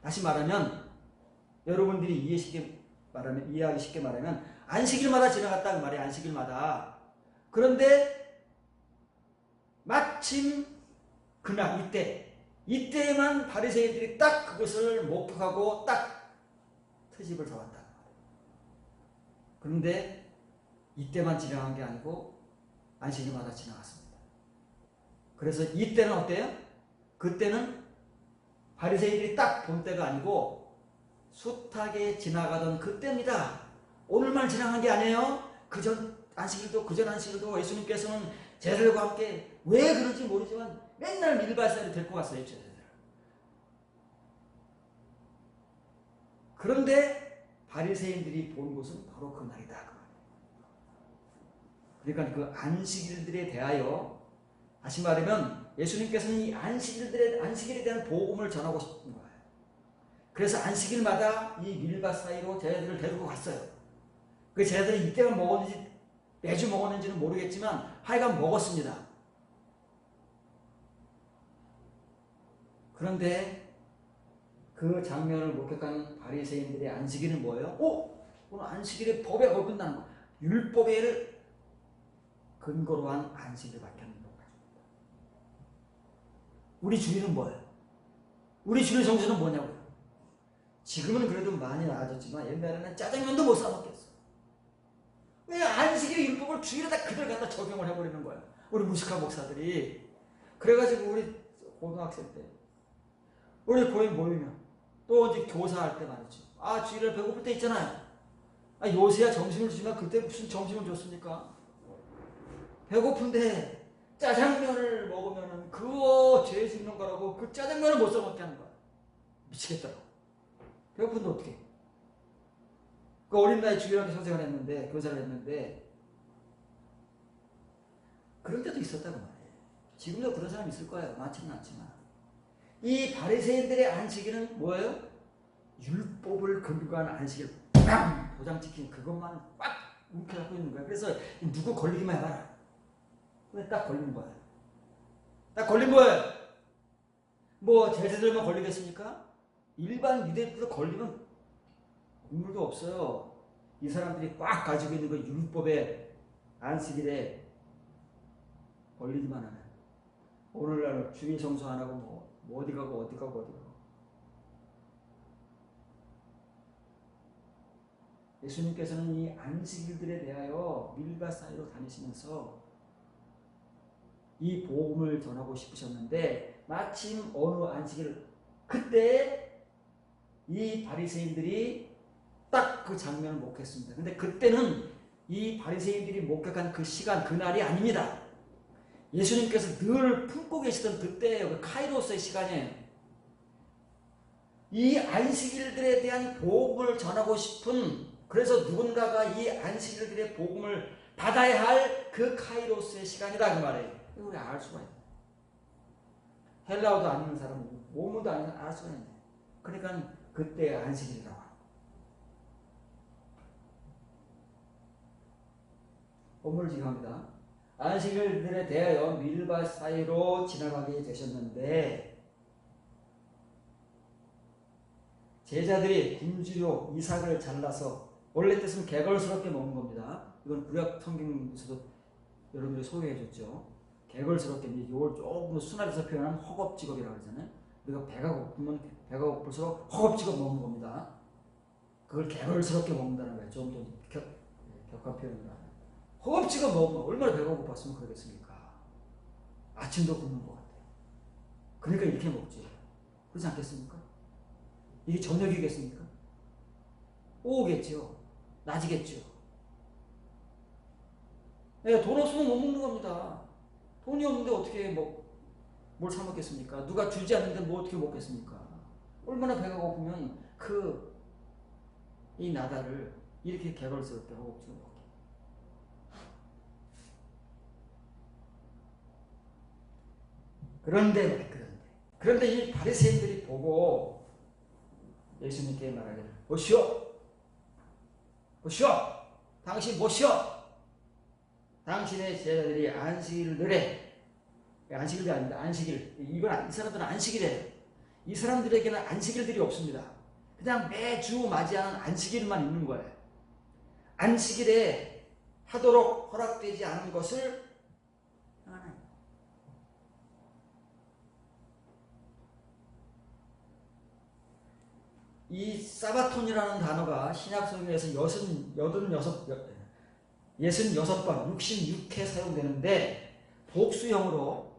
다시 말하면 여러분들이 이해하기 쉽게 말하면 안식일마다 지나갔다는 말이에요. 안식일마다. 그런데 마침 그날 이때에만 바리새인들이 딱 그것을 목격하고 딱 트집을 잡았다. 그런데 이때만 지나간 게 아니고 안식일마다 지나갔습니다. 그래서 이때는 어때요? 그때는 바리새인들이 딱 본 때가 아니고 숱하게 지나가던 그때입니다. 오늘만 지나간 게 아니에요. 그전 안식일도 예수님께서는 제자들과 함께 왜 그런지 모르지만 맨날 밀밭사이를 데리고 갔어요. 제자들. 그런데 바리새인들이 본 곳은 바로 그날이다. 그러니까 그 안식일들에 대하여 다시 말하면 예수님께서는 이 안식일에 대한 복음을 전하고 싶은 거예요. 그래서 안식일마다 이 밀밭 사이로 제자들을 데리고 갔어요. 그 제자들이 이때만 먹었는지 매주 먹었는지는 모르겠지만 하여간 먹었습니다. 그런데 그 장면을 목격하는 바리새인들의 안식일은 뭐예요? 오늘 안식일의 법에 어긋나는 거. 율법에 근거로 한 안식일을 밝혀내는 겁니다. 우리 주일은 뭐예요? 우리 주일 정신은 뭐냐고요? 지금은 그래도 많이 나아졌지만 옛날에는 짜장면도 못 사 먹겠어. 왜 안식일의 율법을 주일에다 그대로 갖다 적용을 해버리는 거야? 우리 무식한 목사들이. 그래가지고 우리 고등학생 때 우리 교회 모이면 또 이제 교사할 때 말이죠. 주일에 배고플 때 있잖아요. 요새야 점심을 주지만 그때 무슨 점심을 줬습니까? 배고픈데 짜장면을 먹으면은 그거 죄 짓는 거라고 그 짜장면을 못 써먹게 하는 거야. 미치겠다고. 배고픈데 어떻게? 그 어린 나이 주일학교 선생을 했는데 교사를 했는데 그런 때도 있었다고 말이에요. 지금도 그런 사람 있을 거예요. 많지는 않지만 이 바리새인들의 안식일은 뭐예요? 율법을 근거한 안식일 빵 도장찍힌 그것만 꽉 움켜잡고 있는 거야. 그래서 누구 걸리기만 해봐라. 근데 딱 걸린 거야. 딱 걸린 거예요. 뭐 제자들만 걸리겠습니까? 일반 유대인들도 걸리면 국물도 없어요. 이 사람들이 꽉 가지고 있는 그 율법의 안식일에 걸리기만 하면 오늘날 주일 성수 안 하고 뭐 어디 가고 예수님께서는 이 안식일들에 대하여 밀밭 사이로 다니시면서 이 복음을 전하고 싶으셨는데 마침 어느 안식일 그때 이 바리새인들이 딱 그 장면을 목격했습니다. 근데 그때는 이 바리새인들이 목격한 그 시간 그날이 아닙니다. 예수님께서 늘 품고 계시던 그때예요. 그 카이로스의 시간이에요. 이 안식일들에 대한 복음을 전하고 싶은 그래서 누군가가 이 안식일들의 복음을 받아야 할 그 카이로스의 시간이다 그 말이에요. 이거 우리 알 수가 있네. 헬라어도 아는 사람은 모모도 아는 사람 알 수가 있네. 그러니까 그때 안식일이라고 합니다. 본문을 지급합니다. 안식일들에 대하여 밀밭 사이로 지나가게 되셨는데 제자들이 굶주려 이삭을 잘라서 원래 뜻은 개걸스럽게 먹는 겁니다. 이건 구약 성경에서도 여러분들이 소개해줬죠. 개걸스럽게 이걸 조금 더 순화해서 표현하면 허겁지겁이라고 하잖아요. 우리가 배가 고플수록 허겁지겁 먹는 겁니다. 그걸 개걸스럽게 먹는다는 거예요. 좀 더 격한 표현이라. 허겁지겁 먹으면 얼마나 배가 고팠으면 그러겠습니까? 아침도 굶는 것 같아요. 그러니까 이렇게 먹지. 그렇지 않겠습니까? 이게 저녁이겠습니까? 오후겠죠. 낮이겠죠. 네, 돈 없으면 못 먹는 겁니다. 돈이 없는데 어떻게 뭘 사 먹겠습니까? 누가 주지 않는데 뭐 어떻게 먹겠습니까? 얼마나 배가 고프면 이 나다를 이렇게 개걸스럽게 허겁지겁 먹게. 그런데 이 바리새인들이 보고 예수님께 말하기를 보시오, 당신 보시오, 당신의 제자들이 안식일을 안식일이 아닙니다. 안식일. 이 사람들은 안식일이에요. 이 사람들에게는 안식일들이 없습니다. 그냥 매주 맞이하는 안식일만 있는 거예요. 안식일에 하도록 허락되지 않은 것을 하나님. 이 사바톤이라는 단어가 신약성경에서 66번, 66회 사용되는데 복수형으로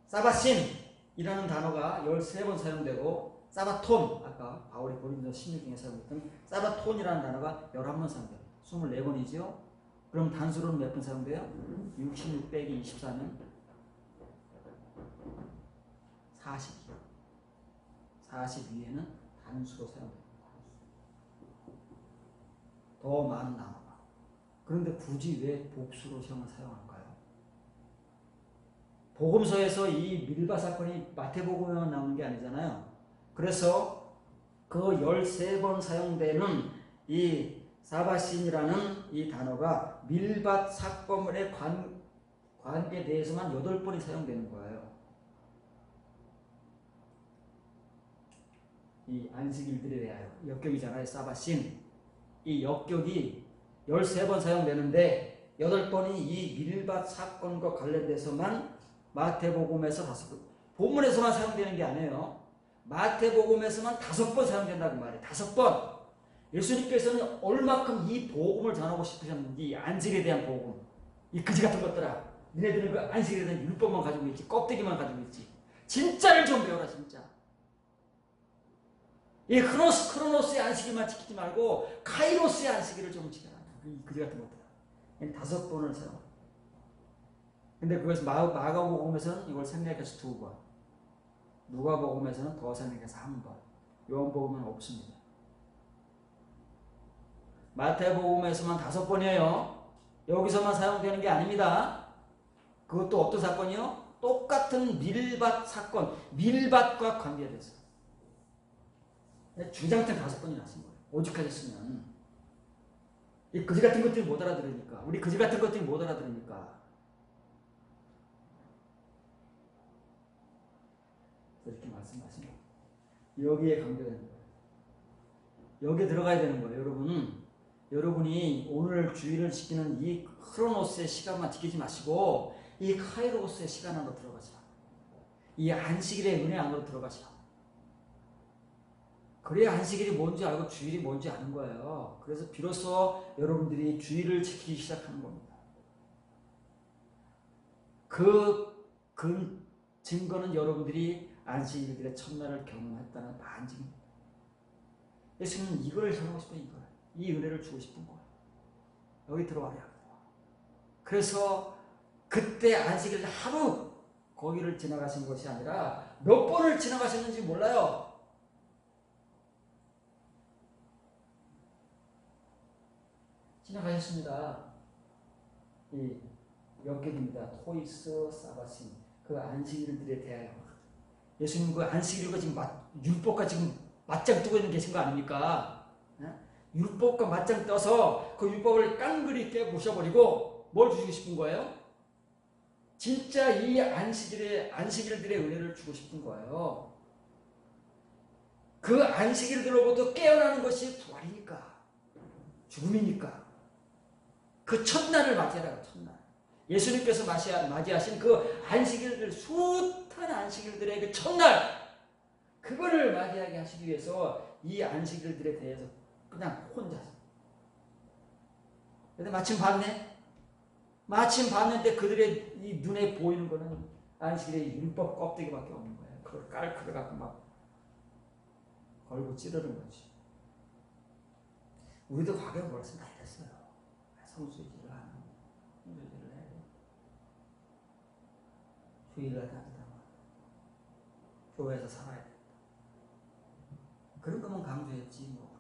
사바신이라는 단어가 13번 사용되고 사바톤, 아까 바울이 고린도 16장에 사용했던 사바톤이라는 단어가 11번 사용돼요. 24번이죠. 그럼 단수로는 몇 번 사용돼요? 66 빼기 24는 42. 42에는 단수로 사용됩니다. 더 많은 단어가. 그런데 굳이 왜 복수로 형을 사용할까요? 복음서에서 이 밀바 사건이 마태복음에만 나오는 게 아니잖아요. 그래서 그 13번 사용되는 이 사바신이라는 이 단어가 밀밭 사건의 관계에 대해서만 8번이 사용되는 거예요. 이 안식일들에 대하여 역격이잖아요. 사바신. 이 역격이 13번 사용되는데 8번이 이 밀밭 사건과 관련돼서만 마태복음에서 5번, 본문에서만 사용되는 게 아니에요. 마태복음에서만 5번 사용된다고 말해요. 5번. 예수님께서는 얼마큼 이 복음을 전하고 싶으셨는지, 이 안식에 대한 복음. 이 그지 같은 것들아. 니네들은 그 안식에 대한 율법만 가지고 있지, 껍데기만 가지고 있지. 진짜를 좀 배워라, 진짜. 이 크로노스의 안식일만 지키지 말고 카이로스의 안식일을 좀 지켜라. 이 그지 같은 것들아. 5번을 사용. 근데 그것을 마가복음에서는 이걸 생략해서 2번, 누가복음에서는 더 생략해서 1번, 요한복음은 없습니다. 마태복음에서만 5번이에요. 여기서만 사용되는 게 아닙니다. 그것도 어떤 사건이요? 똑같은 밀밭 사건, 밀밭과 관계돼서 주장점 5번이 났은 거예요. 오죽하셨으면. 이 그지 같은 것들이 못 알아들으니까, 우리 그지 같은 것들이 못 알아들으니까. 이렇게 말씀하십니다. 여기에 강조되는 거예요. 여기에 들어가야 되는 거예요. 여러분이 오늘 주일을 지키는 이 크로노스의 시간만 지키지 마시고 이 카이로스의 시간 안으로 들어가시라. 이 안식일의 은혜 안으로 들어가시라. 그래야 안식일이 뭔지 알고 주일이 뭔지 아는 거예요. 그래서 비로소 여러분들이 주일을 지키기 시작하는 겁니다. 그 증거는 여러분들이 안식일들의 첫날을 경험했다는 반증입니다. 예수님은 이걸 전하고 싶어요. 이 은혜를 주고 싶은 거예요. 여기 들어와야. 그래서 그때 안식일 하루 거기를 지나가신 것이 아니라 몇 번을 지나가셨는지 몰라요. 지나가셨습니다. 이 역격입니다. 토이스 사바신, 그 안식일들에 대하여. 예수님 그 안식일과 지금 율법과 지금 맞짱 뜨고 있는 계신 거 아닙니까? 율법과 맞짱 떠서 그 율법을 깡그리 깨부셔버리고 뭘 주시고 싶은 거예요? 진짜 이 안식일들의 은혜를 주고 싶은 거예요. 그 안식일들로부터 깨어나는 것이 부활이니까, 죽음이니까. 그 첫날을 맞이하라고, 첫날. 예수님께서 맞이하신 그 안식일들, 숱한 안식일들의 그 첫날, 그거를 맞이하게 하시기 위해서 이 안식일들에 대해서 그냥 혼자서. 근데 마침 봤는데 그들의 이 눈에 보이는 거는 안식일의 율법 껍데기밖에 없는 거예요. 그걸 깔크를 갖고 막 걸고 찌르는 거지. 우리도 과거에 벌써 다 이랬어요. 성수지를 하는, 성수지를 해야 돼. 주일날 다니다. 교회에서 살아야 돼. 그런 것만 강조했지 뭐.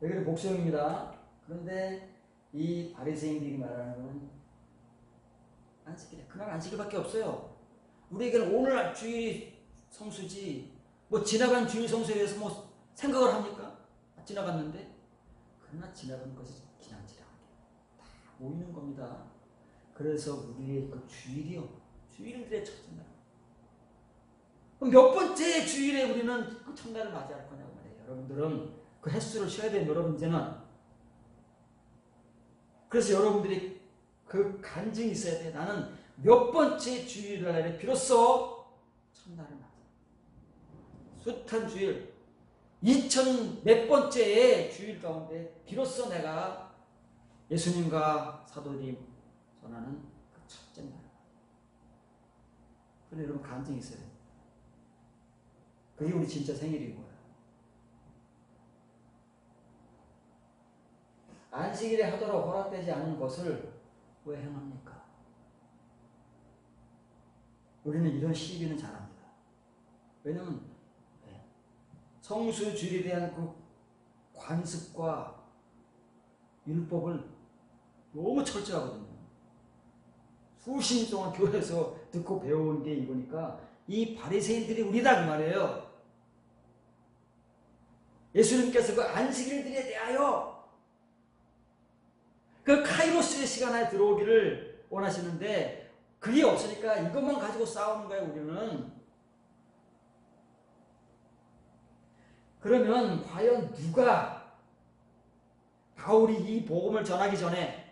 여기는 복수형입니다. 그런데 이 바리새인들이 말하는 것은 안식일에 그날 안식일밖에 없어요. 우리에게는 오늘 주일이 성수지 뭐 지나간 주일 성수에 대해서 뭐 생각을 합니까? 지나갔는데 그러나 지나간 것이 그냥 지나간 게 다 모이는 겁니다. 그래서 우리의 그 주일이요, 주일들의 첫날. 그럼 몇 번째 주일에 우리는 그 첫날을 맞이할 거냐고 말이에요. 여러분들은 그 횟수를 쉬어야 돼요. 여러분 이제는. 그래서 여러분들이 그 간증이 있어야 돼. 나는 몇 번째 주일날에 비로소 첫날을 맞아. 숱한 주일, 2000 몇 번째의 주일 가운데 비로소 내가 예수님과 사도들이 전하는 그 첫째 날. 그래 여러분 간증이 있어야 돼. 그게 우리 진짜 생일인 거야. 안식일에 하도록 허락되지 않은 것을 왜 행합니까? 우리는 이런 시비는 잘합니다. 왜냐하면 성수주일에 대한 그 관습과 율법을 너무 철저하거든요. 수십 년 동안 교회에서 듣고 배워온 게 이거니까 이 바리새인들이 우리다 그 말이에요. 예수님께서 그 안식일들에 대하여 그 카이로스의 시간 안에 들어오기를 원하시는데 그게 없으니까 이것만 가지고 싸우는 거예요. 우리는. 그러면 과연 누가 바울이 이 복음을 전하기 전에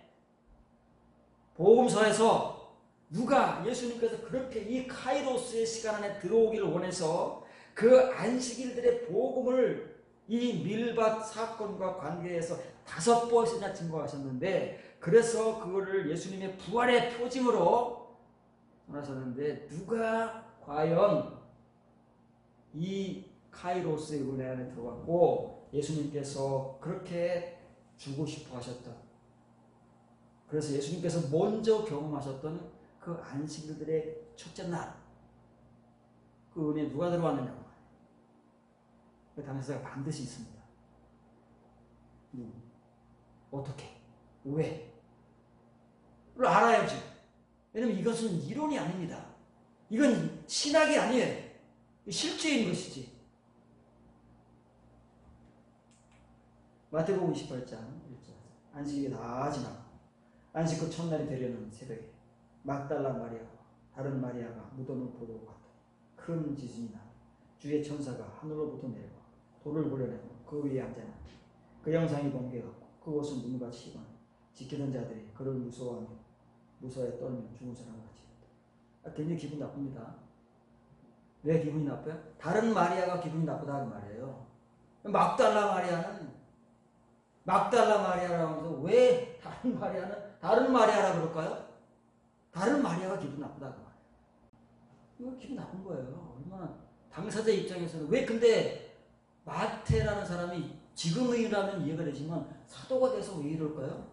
복음서에서 누가 예수님께서 그렇게 이 카이로스의 시간 안에 들어오기를 원해서 그 안식일들의 복음을 이 밀밭 사건과 관계해서 5번이나 증거하셨는데 그래서 그거를 예수님의 부활의 표징으로 전하셨는데 누가 과연 이 카이로스의 은혜 안에 들어갔고 예수님께서 그렇게 주고 싶어 하셨던 그래서 예수님께서 먼저 경험하셨던 그 안식일들의 첫째 날 그 은혜에 누가 들어왔느냐고 그 당사자가 반드시 있습니다. 어떻게? 왜? 를 알아야지. 왜냐면 이것은 이론이 아닙니다. 이건 신학이 아니에요. 실제인 것이지. 마태복음 28장 1절 안식일이 다 지나고 안식 그 첫날이 되려는 새벽에 막달라 마리아와 다른 마리아가 무덤을 보러 갔다. 큰 지진이 나 주의 천사가 하늘로부터 내려와 돌을 버려내고 그 위에 앉아나 그 영상이 번개같고 그곳은 눈같이 희망 지키던 자들이 그를 무서워하며 무서워에 떨며 죽은 사람과 같이 했다. 굉장히 기분 나쁩니다. 왜 기분이 나빠요? 다른 마리아가 기분이 나쁘다 그 말이에요. 막달라 마리아라고 하면서 왜 다른 마리아라 그럴까요? 다른 마리아가 기분 나쁘다 그 말이에요. 이거 기분 나쁜 거예요. 얼마나 당사자 입장에서는 왜 근데 마태라는 사람이 지금이라면 이해가 되지만 사도가 돼서 왜 이럴까요?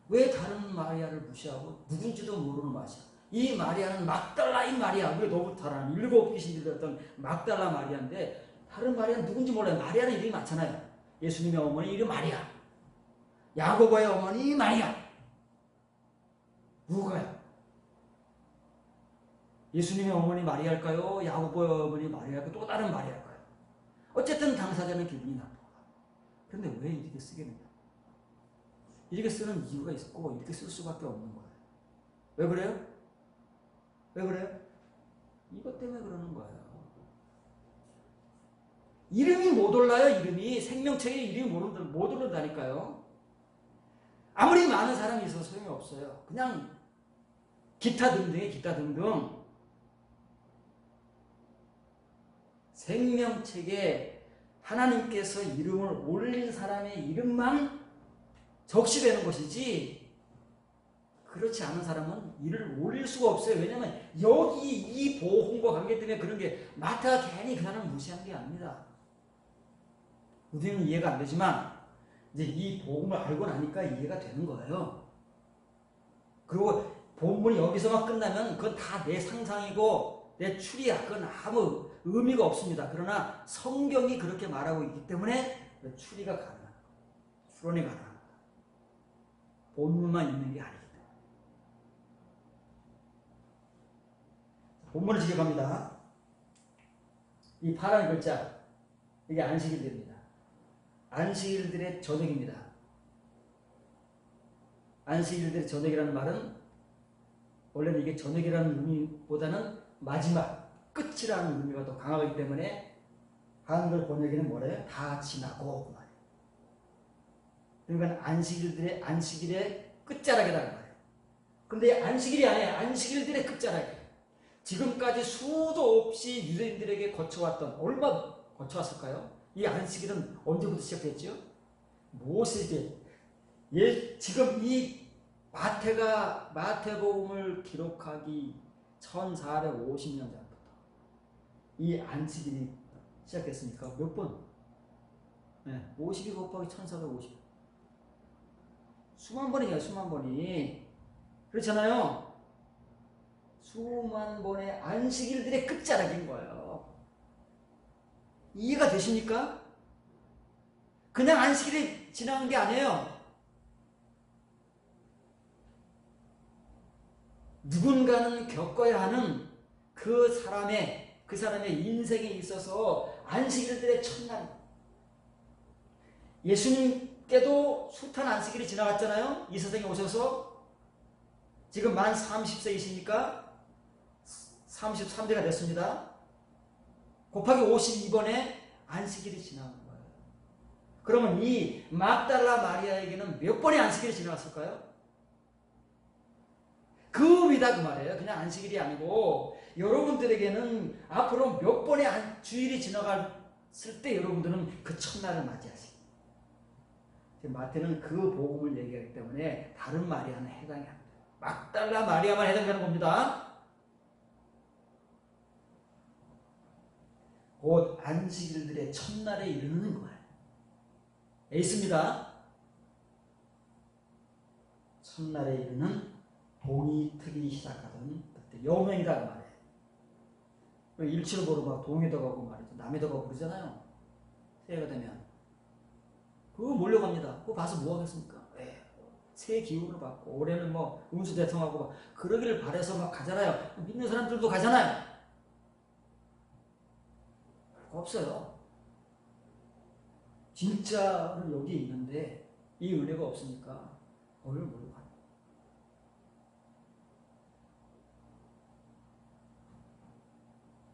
왜 다른 마리아를 무시하고 누군지도 모르는 마리아. 이 마리아는 막달라인 마리아. 우리가 너무 잘 아는 7 귀신 들렸던 막달라 마리아인데 다른 마리아는 누군지 몰라요. 마리아는 이름이 많잖아요. 예수님의 어머니 이름 마리아. 야고보의 어머니 마리아. 누가요? 예수님의 어머니 마리아일까요? 야고보의 어머니 마리아일까요? 또 다른 마리아일까요? 어쨌든 당사자는 기분이 나빠. 그런데 왜 이렇게 쓰겠느냐? 이렇게 쓰는 이유가 있고 이렇게 쓸 수밖에 없는 거예요. 왜 그래요? 왜 그래요? 이것 때문에 그러는 거예요. 이름이 못 올라요. 이름이 생명책에 이름이 못 오른다니까요. 아무리 많은 사람이 있어서 소용이 없어요. 그냥 기타 등등 생명책에 하나님께서 이름을 올린 사람의 이름만 적시되는 것이지 그렇지 않은 사람은 이를 올릴 수가 없어요. 왜냐하면 여기 이 보험과 관계 때문에 그런 게 마태가 괜히 그 사람을 무시한 게 아닙니다. 우리는 이해가 안 되지만 이제 이 복음을 알고 나니까 이해가 되는 거예요. 그리고 본문이 여기서만 끝나면 그건 다 내 상상이고 내 추리야. 그건 아무 의미가 없습니다. 그러나 성경이 그렇게 말하고 있기 때문에 추리가 가능합니다. 풀어내 가능합니다. 본문만 있는 게 아니기 때문에. 본문을 지켜갑니다. 이 파란 글자, 이게 안식일들입니다. 안식일들의 저녁입니다. 안식일들의 저녁이라는 말은 원래는 이게 저녁이라는 의미보다는 마지막, 끝이라는 의미가 더 강하기 때문에 한글 번역에는 뭐래요? 다 지나고 그 말이에요. 그러니까 안식일의 끝자락이라는 말이에요. 그런데 안식일이 아니에요. 안식일들의 끝자락이에요. 지금까지 수도 없이 유대인들에게 거쳐왔던, 얼마 거쳐왔을까요? 이 안식일은 언제부터 시작됐죠? 모세제. 지금 이 마태복음을 기록하기 1450년 전부터 이 안식일이 시작됐으니까 몇 번? 52 곱하기 1450. 수만 번이에요, 수만 번이. 그렇잖아요. 수만 번의 안식일들의 끝자락인 거예요. 이해가 되십니까? 그냥 안식일이 지나간 게 아니에요. 누군가는 겪어야 하는 그 사람의 인생에 있어서 안식일들의 첫날. 예수님께도 숱한 안식일이 지나갔잖아요. 이 세상에 오셔서 지금 만 30세이시니까 33세가 됐습니다. 곱하기 52번에 안식일이 지나간 거예요. 그러면 이 막달라 마리아에게는 몇 번의 안식일이 지나갔을까요? 그 의미다 그 말이에요. 그냥 안식일이 아니고 여러분들에게는 앞으로 몇 번의 주일이 지나갔을 때 여러분들은 그 첫날을 맞이하시고, 마태는 그 복음을 얘기하기 때문에 다른 마리아는 해당이 안 돼요. 막달라 마리아만 해당되는 겁니다. 곧 안식일들의 첫날에 이르는 거예요. 있습니다. 첫날에 이르는 동이 트기 시작하던 그때 여명이다 그 말이에요. 일치로 보러 막 동에도 가고 말이죠. 남에도 가고 그러잖아요. 새해가 되면 그거 몰려갑니다. 그거 봐서 뭐 하겠습니까? 새 기운을 받고 올해는 뭐 운수 대통하고 막 그러기를 바라서 막 가잖아요. 믿는 사람들도 가잖아요. 없어요. 진짜는 여기 있는데 이 은혜가 없으니까 오늘 몰려가요.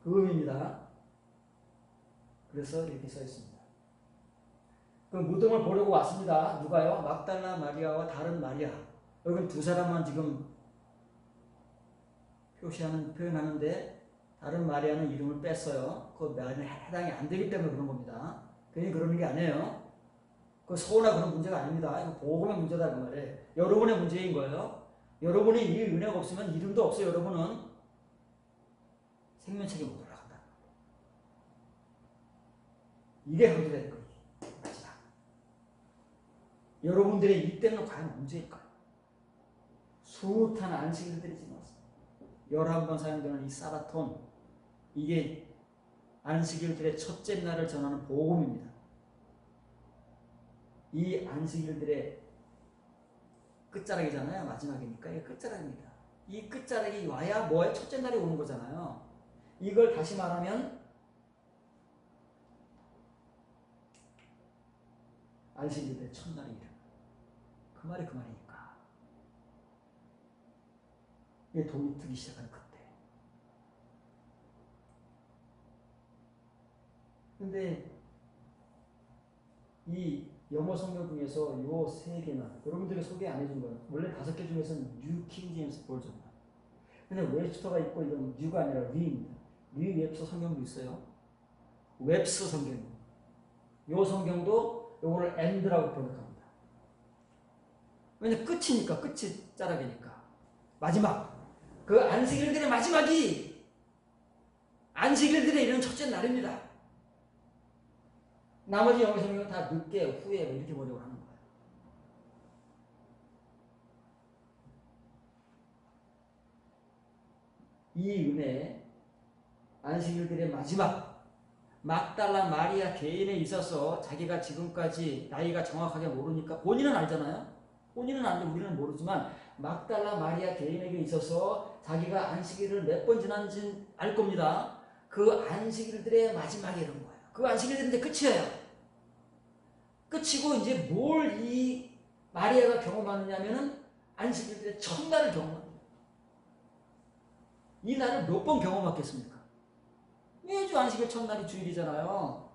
그 의미입니다. 그래서 이렇게 써 있습니다. 그 무덤을 보려고 왔습니다. 누가요? 막달라 마리아와 다른 마리아. 여기는 두 사람만 지금 표현하는데 다른 마리아는 이름을 뺐어요. 그 마리아는 해당이 안 되기 때문에 그런 겁니다. 괜히 그러는 게 아니에요. 그 서운한 그런 문제가 아닙니다. 이거 복음의 문제다 그 말이에요. 여러분의 문제인 거예요. 여러분이 이 은혜가 없으면 이름도 없어요. 여러분은 생명책에 못 올라간다. 이게 한계된 거예요. 마지막. 여러분들의 이때는 과연 언제일까요? 숱한 안식일들이 지났습니다. 11번 사용되는 이 사바톤, 이게 안식일들의 첫째 날을 전하는 복음입니다. 이 안식일들의 끝자락이잖아요. 마지막이니까 이게 끝자락입니다. 이 끝자락이 와야 뭐에 첫째 날이 오는 거잖아요. 이걸 다시 말하면 안식일들의 첫날이라. 그 말이 그 말이니까. 이게 동이 트기 시작하는 그때. 근데 이 영어 성경 중에서 요 세 개나 여러분들이 소개 안 해준 거예요. 원래 5개 중에서는 뉴 킹 제임스 버전. 근데 웹스터가 있고 이건 뉴가 아니라 리입니다. 리 웹스터 성경도 있어요. 웹스터 성경. 요 성경도 요거를 엔드라고 번역합니다. 왜냐면 끝이니까, 끝이 자락이니까. 마지막. 그 안식일들의 마지막이 안식일들의 이런 첫째 날입니다. 나머지 영어 성경은 다 늦게, 후에 이렇게 번역을 하는 거예요. 이 은혜, 안식일들의 마지막, 막달라 마리아 개인에 있어서 자기가 지금까지 나이가 정확하게 모르니까 본인은 알잖아요. 본인은 아는데 우리는 모르지만 막달라 마리아 개인에게 있어서 자기가 안식일을 몇 번 지났는지 알 겁니다. 그 안식일들의 마지막에 이런 거예요. 그 안식일들은 이제 끝이에요. 끝이고 이제 뭘 이 마리아가 경험하느냐면은 안식일들의 첫날을 경험합니다. 이 날을 몇 번 경험했겠습니까? 매주 안식일 첫날이 주일이잖아요.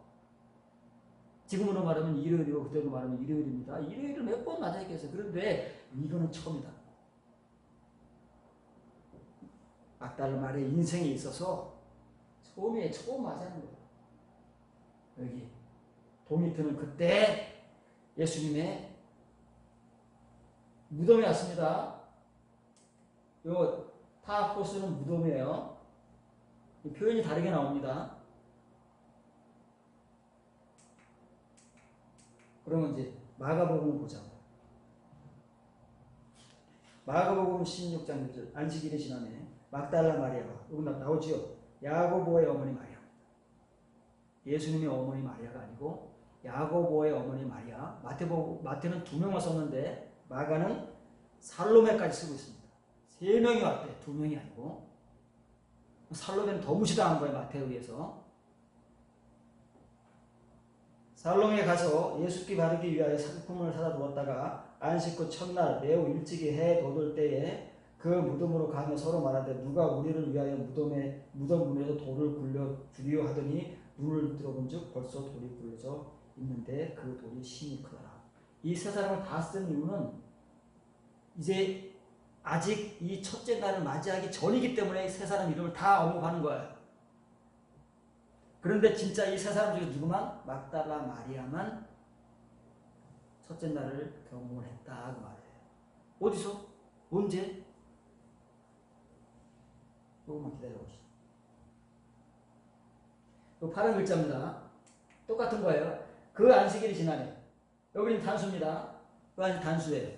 지금으로 말하면 일요일이고 그때로 말하면 일요일입니다. 일요일을 몇 번 맞아야겠어요. 그런데 이거는 처음이다. 막달라 마리아의 인생에 있어서 처음 맞아는 거예요. 여기 도미트는 그때 예수님의 무덤에 왔습니다. 요 타포스는 무덤이에요. 표현이 다르게 나옵니다. 그러면 이제 마가복음을 보자. 마가복음 16장 1절 안식일이 지나네. 막달라 마리아가 여기 나오지요. 야고보의 어머니 마리아. 예수님의 어머니 마리아가 아니고 야고보의 어머니 마리아. 마태는 2명을 썼는데 마가는 살로메까지 쓰고 있습니다. 3명이 왔대. 2명이 아니고. 살로메는 더 무시당한 거예요. 마태에 의해서. 살로메에 가서 예수께 바르기 위하여 상품을 사다 두었다가 안식 후 첫날 매우 일찍이 해 돋을 때에 그 무덤으로 가며 서로 말하되 누가 우리를 위하여 무덤 문에서 돌을 굴려 주리요 하더니 눈을 들어본 즉 벌써 돌이 굴려져 있는데 그 돌이 심히 크더라. 이 세 사람을 다 쓴 이유는 이제 아직 이 첫째 날을 맞이하기 전이기 때문에 세 사람 이름을 다 언급하는 거예요. 그런데 진짜 이 세 사람 중에 누구만? 막달라 마리아만 첫째 날을 경험을 했다 그 말이에요. 어디서? 언제? 조금만 기다려보시죠. 이 파란 글자입니다. 똑같은 거예요. 그 안식일이 지나네. 여기는 단수입니다. 그 안식 단수예요.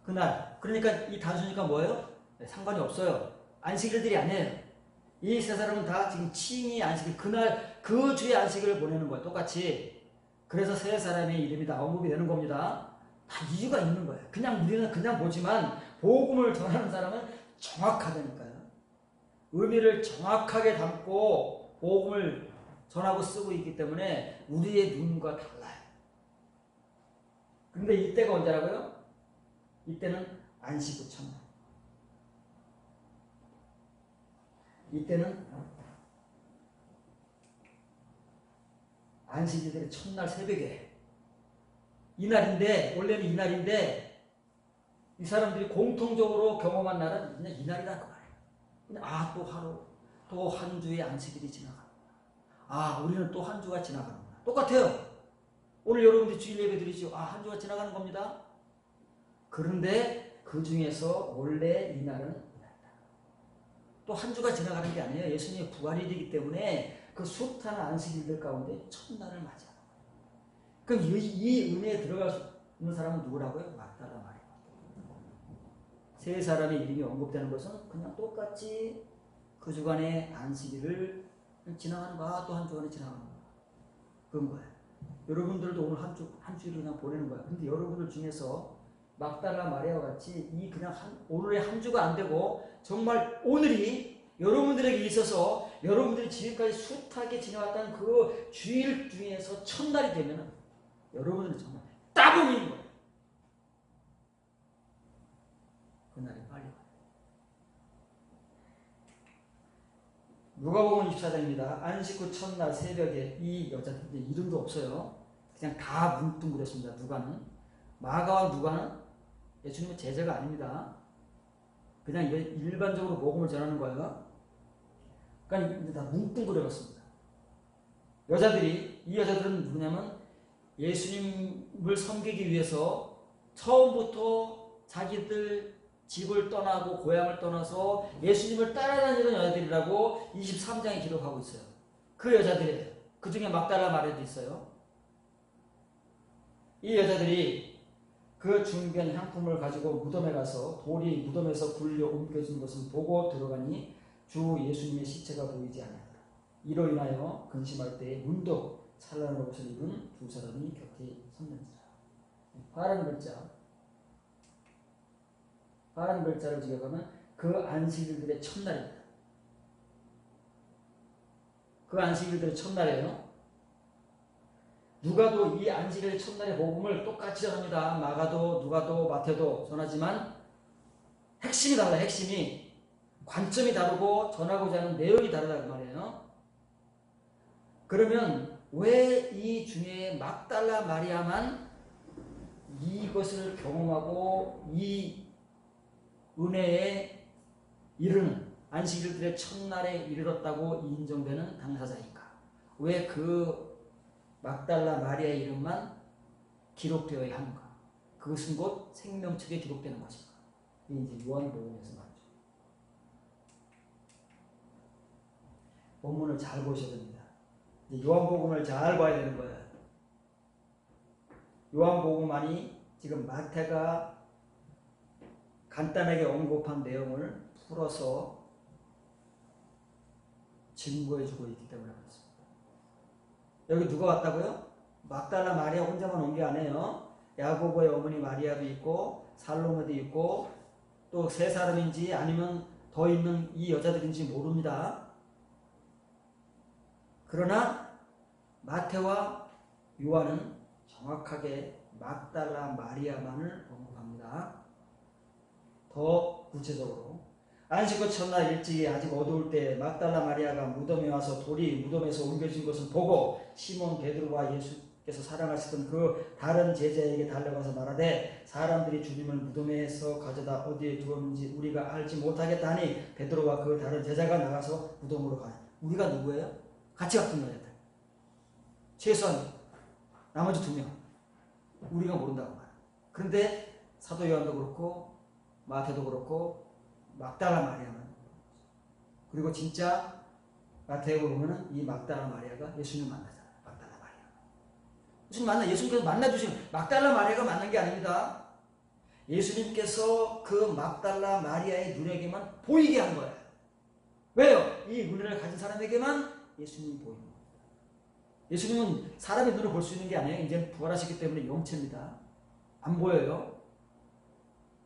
그날. 그러니까 이 단수니까 뭐예요? 네, 상관이 없어요. 안식일들이 아니에요. 이 세 사람은 다 지금 칭의 안식일, 그날 그 주의 안식일을 보내는 거예요. 똑같이. 그래서 세 사람의 이름이 다 언급이 되는 겁니다. 다 이유가 있는 거예요. 그냥 우리는 그냥 보지만 복음을 전하는 사람은 정확하다니까요. 의미를 정확하게 담고 복음을 전하고 쓰고 있기 때문에 우리의 눈과 달라요. 그런데 이때가 언제라고요? 이때는 안식 후 첫날. 이때는 안식일들의 첫날 새벽에 이날인데 원래는 이날인데 이 사람들이 공통적으로 경험한 날은 그냥 이날이라는 말이에요. 그냥 또 하루 또 한 주의 안식일이 지나간다. 우리는 또 한 주가 지나가는구나. 똑같아요. 오늘 여러분들이 주일 예배 드리죠. 한 주가 지나가는 겁니다. 그런데 그 중에서 원래 이날은 또 한 주가 지나가는 게 아니에요. 예수님의 부활일이기 때문에 그 숱한 안식일들 가운데 첫날을 맞이하는 거예요. 그럼 이 은혜에 들어갈 있는 사람은 누구라고요? 막달라 마리아. 세 사람의 이름이 언급되는 것은 그냥 똑같이 그 주간의 안식일을 지나가는 거, 또 한 주간에 지나가는 거. 그런 거예요. 여러분들도 오늘 한 주일을 그냥 보내는 거예요. 근데 여러분들 중에서 막달라 마리아와 같이 이 그냥 오늘의 한 주가 안 되고 정말 오늘이 여러분들에게 있어서 여러분들이 지금까지 숱하게 지나왔다는 그 주일 중에서 첫날이 되면 여러분들은 정말 따봉인 거예요. 그날이 빨리 와요. 누가복음 24장입니다. 안식 후 첫날 새벽에 이 여자들 이름도 없어요. 그냥 다 뭉뚱그렸습니다. 누가는. 마가와 누가는 예수님의 제자가 아닙니다. 그냥 일반적으로 복음을 전하는 거예요. 그러니까 다 뭉뚱그려봤습니다. 이 여자들은 누구냐면 예수님을 섬기기 위해서 처음부터 자기들 집을 떠나고 고향을 떠나서 예수님을 따라다니던 여자들이라고 23장에 기록하고 있어요. 그 여자들이에요. 그 중에 막달라 마리아도 있어요. 이 여자들이 그 준비한 향품을 가지고 무덤에 가서 돌이 무덤에서 굴려 옮겨진 것을 보고 들어가니 주 예수님의 시체가 보이지 않았다. 이로 인하여 근심할 때에 문득 찬란한 옷을 입은 두 사람이 곁에 섰는지라. 파란 글자를 지적하면 그 안식일들의 첫날입니다. 그 안식일들의 첫날이에요. 누가도 이 안식일의 첫날의 복음을 똑같이 전합니다. 마가도, 누가도, 마태도 전하지만 핵심이 달라요. 핵심이. 관점이 다르고 전하고자 하는 내용이 다르다고 말이에요. 그러면 왜 이 중에 막달라 마리아만 이것을 경험하고 이 은혜에 이르는 안식일들의 첫날에 이르렀다고 인정되는 당사자인가? 왜 그 막달라 마리아의 이름만 기록되어야 하는가? 그것은 곧 생명책에 기록되는 것인가? 이게 이제 요한복음에서 말이죠. 본문을 잘 보셔야 됩니다. 이제 요한복음을 잘 봐야 되는 거예요. 요한복음만이 지금 마태가 간단하게 언급한 내용을 풀어서 증거해주고 있기 때문에 그렇습니다. 여기 누가 왔다고요? 막달라 마리아 혼자만 온 게 아니에요. 야고보의 어머니 마리아도 있고 살로메도 있고 또 세 사람인지 아니면 더 있는 이 여자들인지 모릅니다. 그러나 마태와 요한은 정확하게 막달라 마리아만을 언급합니다. 더 구체적으로 안식일 첫날 일찍이 아직 어두울 때 막달라 마리아가 무덤에 와서 돌이 무덤에서 옮겨진 것을 보고 시몬 베드로와 예수께서 사랑하시던 그 다른 제자에게 달려가서 말하되 사람들이 주님을 무덤에서 가져다 어디에 두었는지 우리가 알지 못하겠다 하니 베드로와 그 다른 제자가 나가서 무덤으로 가요. 우리가 누구예요? 같이 갔던 여자들. 최소한 나머지 2명. 우리가 모른다고 말해요. 그런데 사도 요한도 그렇고 마태도 그렇고 막달라 마리아만. 그리고 진짜 마태복음에 보면은 이 막달라 마리아가 예수님 만나잖아요. 막달라 마리아. 예수님께서 만나주신 막달라 마리아가 만난 게 아닙니다. 예수님께서 그 막달라 마리아의 눈에게만 보이게 한 거예요. 왜요? 이 은혜를 가진 사람에게만 예수님이 보이는 겁니다. 예수님은 사람의 눈을 볼 수 있는 게 아니에요. 이제 부활하시기 때문에 영체입니다. 안 보여요.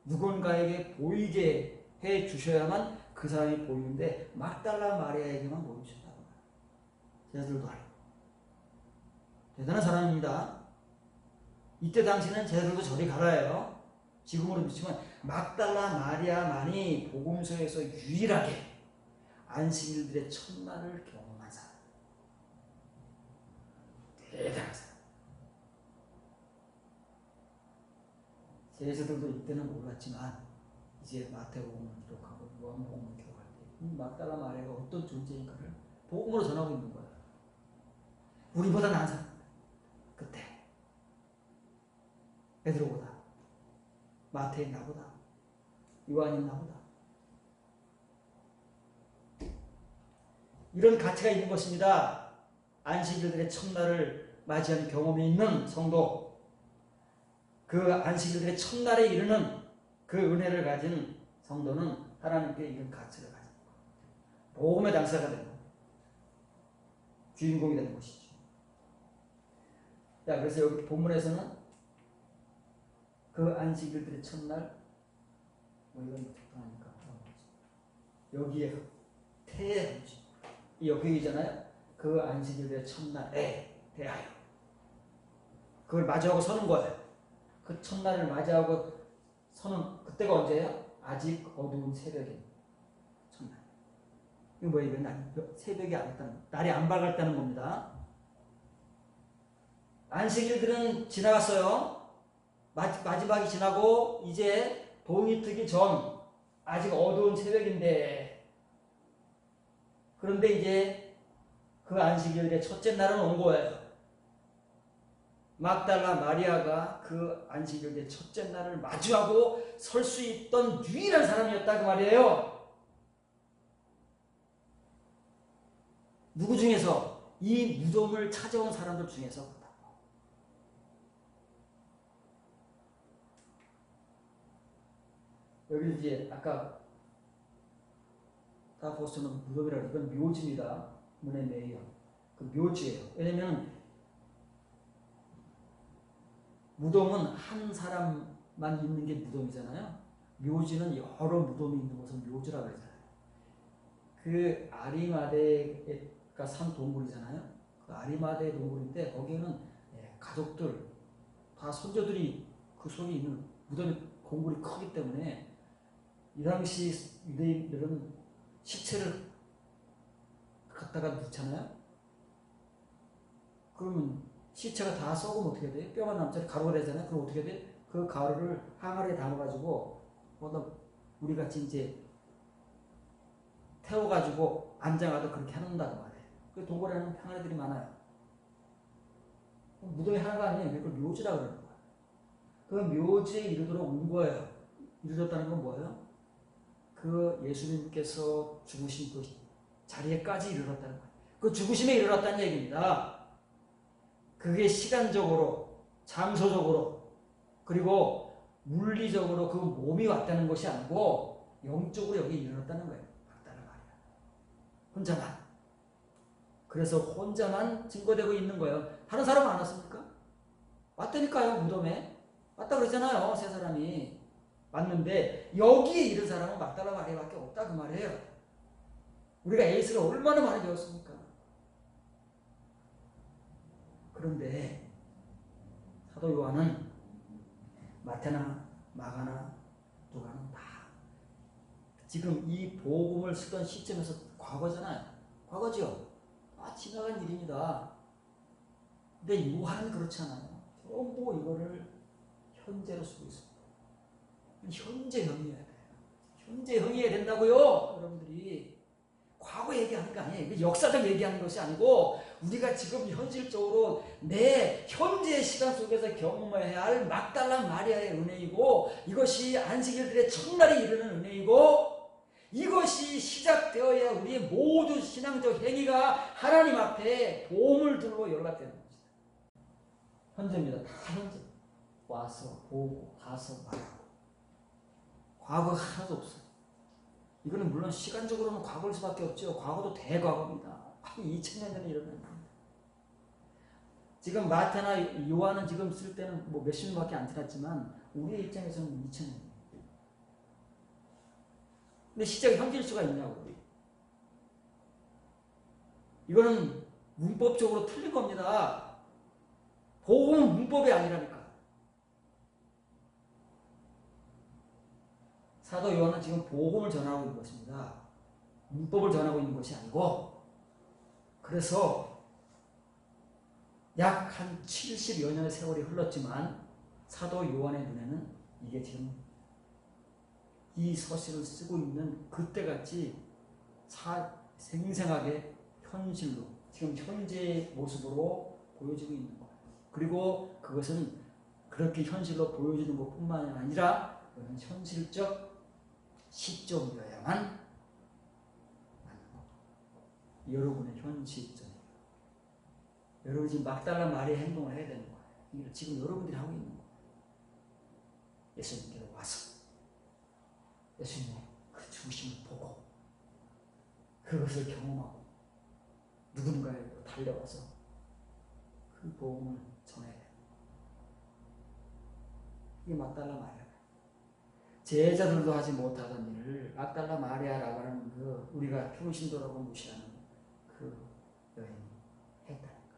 누군가에게 보이게 해 주셔야만 그 사람이 보이는데 막달라 마리아에게만 보여주셨다고 말해요. 제자들도 알고. 대단한 사람입니다. 이때 당시는 제자들도 저리 가라예요. 지금으로 비치면 막달라 마리아만이 복음서에서 유일하게 안식일들의 첫날을 경험한 사람. 대단한 사람. 제자들도 이때는 몰랐지만 이제 마태복음을 기록하고 요한복음을 기록할 때 이 막달라 마리아가 어떤 존재인가를 복음으로 전하고 있는 거예요. 우리보다 나은 사람. 그때 베드로보다, 마태인 나보다, 요한인 나보다 이런 가치가 있는 것입니다. 안식일들의 첫날을 맞이하는 경험이 있는 성도, 그 안식일들의 첫날에 이르는 그 은혜를 가진 성도는 하나님께 이런 가치를 가진 거예요. 복음의 당사자가 되는 거예요. 주인공이 되는 것이죠. 자, 그래서 여기 본문에서는 그 안식일들의 첫날, 이건 적당하니까 여기에 태에 여기잖아요. 그 안식일의 첫날에 대하여 그걸 맞이하고 서는 거예요. 그 첫날을 맞이하고 서는 그때가 언제예요? 아직 어두운 새벽인 첫날. 이거 뭐예요? 새벽이 안 왔다는, 날이 안 밝았다는 겁니다. 안식일들은 지나갔어요. 마지막이 지나고 이제 동이 트기 전 아직 어두운 새벽인데, 그런데 이제 그 안식일의 첫째 날은 온 거예요. 막달라 마리아가 그 안식일의 첫째 날을 마주하고 설 수 있던 유일한 사람이었다 그 말이에요. 누구 중에서? 이 무덤을 찾아온 사람들 중에서. 여기 이제 아까 다 보시는 무덤이라고, 이건 묘지입니다. 문의 매여. 그 묘지예요. 왜냐면 무덤은 한 사람만 있는 게 무덤이잖아요. 묘지는 여러 무덤이 있는 것을 묘지라고 하잖아요. 그 아리마대가 산 동굴이잖아요. 그 아리마대 동굴인데 거기에는 가족들 다 손자들이 그 속에 있는 무덤의 공굴이 크기 때문에 이 당시 유대인들은 시체를 갖다가 넣잖아요. 그러면 시체가 다 썩으면 어떻게 돼? 뼈만 남자리 가루가 되잖아요. 그럼 어떻게 돼? 그 가루를 항아리에 담아가지고 우리 같이 이제 태워가지고 안장하도 그렇게 해놓는다고 말해요. 그 동굴에는 항아리들이 많아요. 무덤이 하나가 아니에요. 그걸 묘지라고 그러는 거예요. 그 묘지에 이르도록 온 거예요. 이르렀다는 건 뭐예요? 그 예수님께서 죽으신 그 자리에까지 이르렀다는 거예요. 그 죽으심에 이르렀다는 얘기입니다. 그게 시간적으로, 장소적으로, 그리고 물리적으로 그 몸이 왔다는 것이 아니고 영적으로 여기 이르렀다는 거예요. 막달라 마리아. 혼자만. 그래서 혼자만 증거되고 있는 거예요. 다른 사람 안 왔습니까? 왔다니까요. 무덤에. 왔다 그러잖아요. 세 사람이. 왔는데 여기에 이른 사람은 막달라 마리아밖에 없다 그 말이에요. 우리가 에이스를 얼마나 많이 배웠습니까? 그런데 사도 요한은 마태나 마가나 누가는 다 지금 이 복음을 쓰던 시점에서 과거잖아요. 과거죠. 지나간 일입니다. 근데 요한은 그렇지 않아요. 전부 이거를 현재로 쓰고 있습니다. 현재형이어야 돼요. 현재형이어야 된다고요. 여러분들이 과거 얘기하는 거 아니에요. 역사적 얘기하는 것이 아니고 우리가 지금 현실적으로 내 현재의 시간 속에서 경험해야 할 막달라 마리아의 은혜이고 이것이 안식일들의 첫날이 이르는 은혜이고 이것이 시작되어야 우리의 모든 신앙적 행위가 하나님 앞에 보물 들로 연락되는 것이다. 현재입니다. 다 현재. 와서 보고 가서 말하고 과거가 하나도 없어요. 이거는 물론 시간적으로는 과거일 수밖에 없죠. 과거도 대과거입니다. 2000년 전에 일어난 겁니다. 지금 마태나 요한은 지금 쓸 때는 뭐 몇십 년밖에 안 지났지만 우리의 입장에서는 2000년입니다. 근데 시작이 현재일 수가 있냐고. 이거는 문법적으로 틀린 겁니다. 복음은 문법이 아니라니까. 사도 요한은 지금 복음을 전하고 있는 것입니다. 문법을 전하고 있는 것이 아니고 그래서 약 한 70여 년의 세월이 흘렀지만 사도 요한의 눈에는 이게 지금 이 서신을 쓰고 있는 그때같이 생생하게 현실로 지금 현재의 모습으로 보여지고 있는 거예요. 그리고 그것은 그렇게 현실로 보여지는 것뿐만 아니라 그건 현실적 시점이어야만 맞는 겁니다. 여러분의 현 시점이에요. 여러분이 지금 막달라 마리아 행동을 해야 되는 거예요. 이걸 지금 여러분들이 하고 있는 거예요. 예수님께로 와서 예수님의 그 죽으심을 보고 그것을 경험하고 누군가에게 달려와서 그 복음을 전해야 돼요. 이게 막달라 마리아. 제자들도 하지 못하던 일을 막달라 마리아라고 하는 그 우리가 평신도라고 무시하는 그 여인이 했다니까.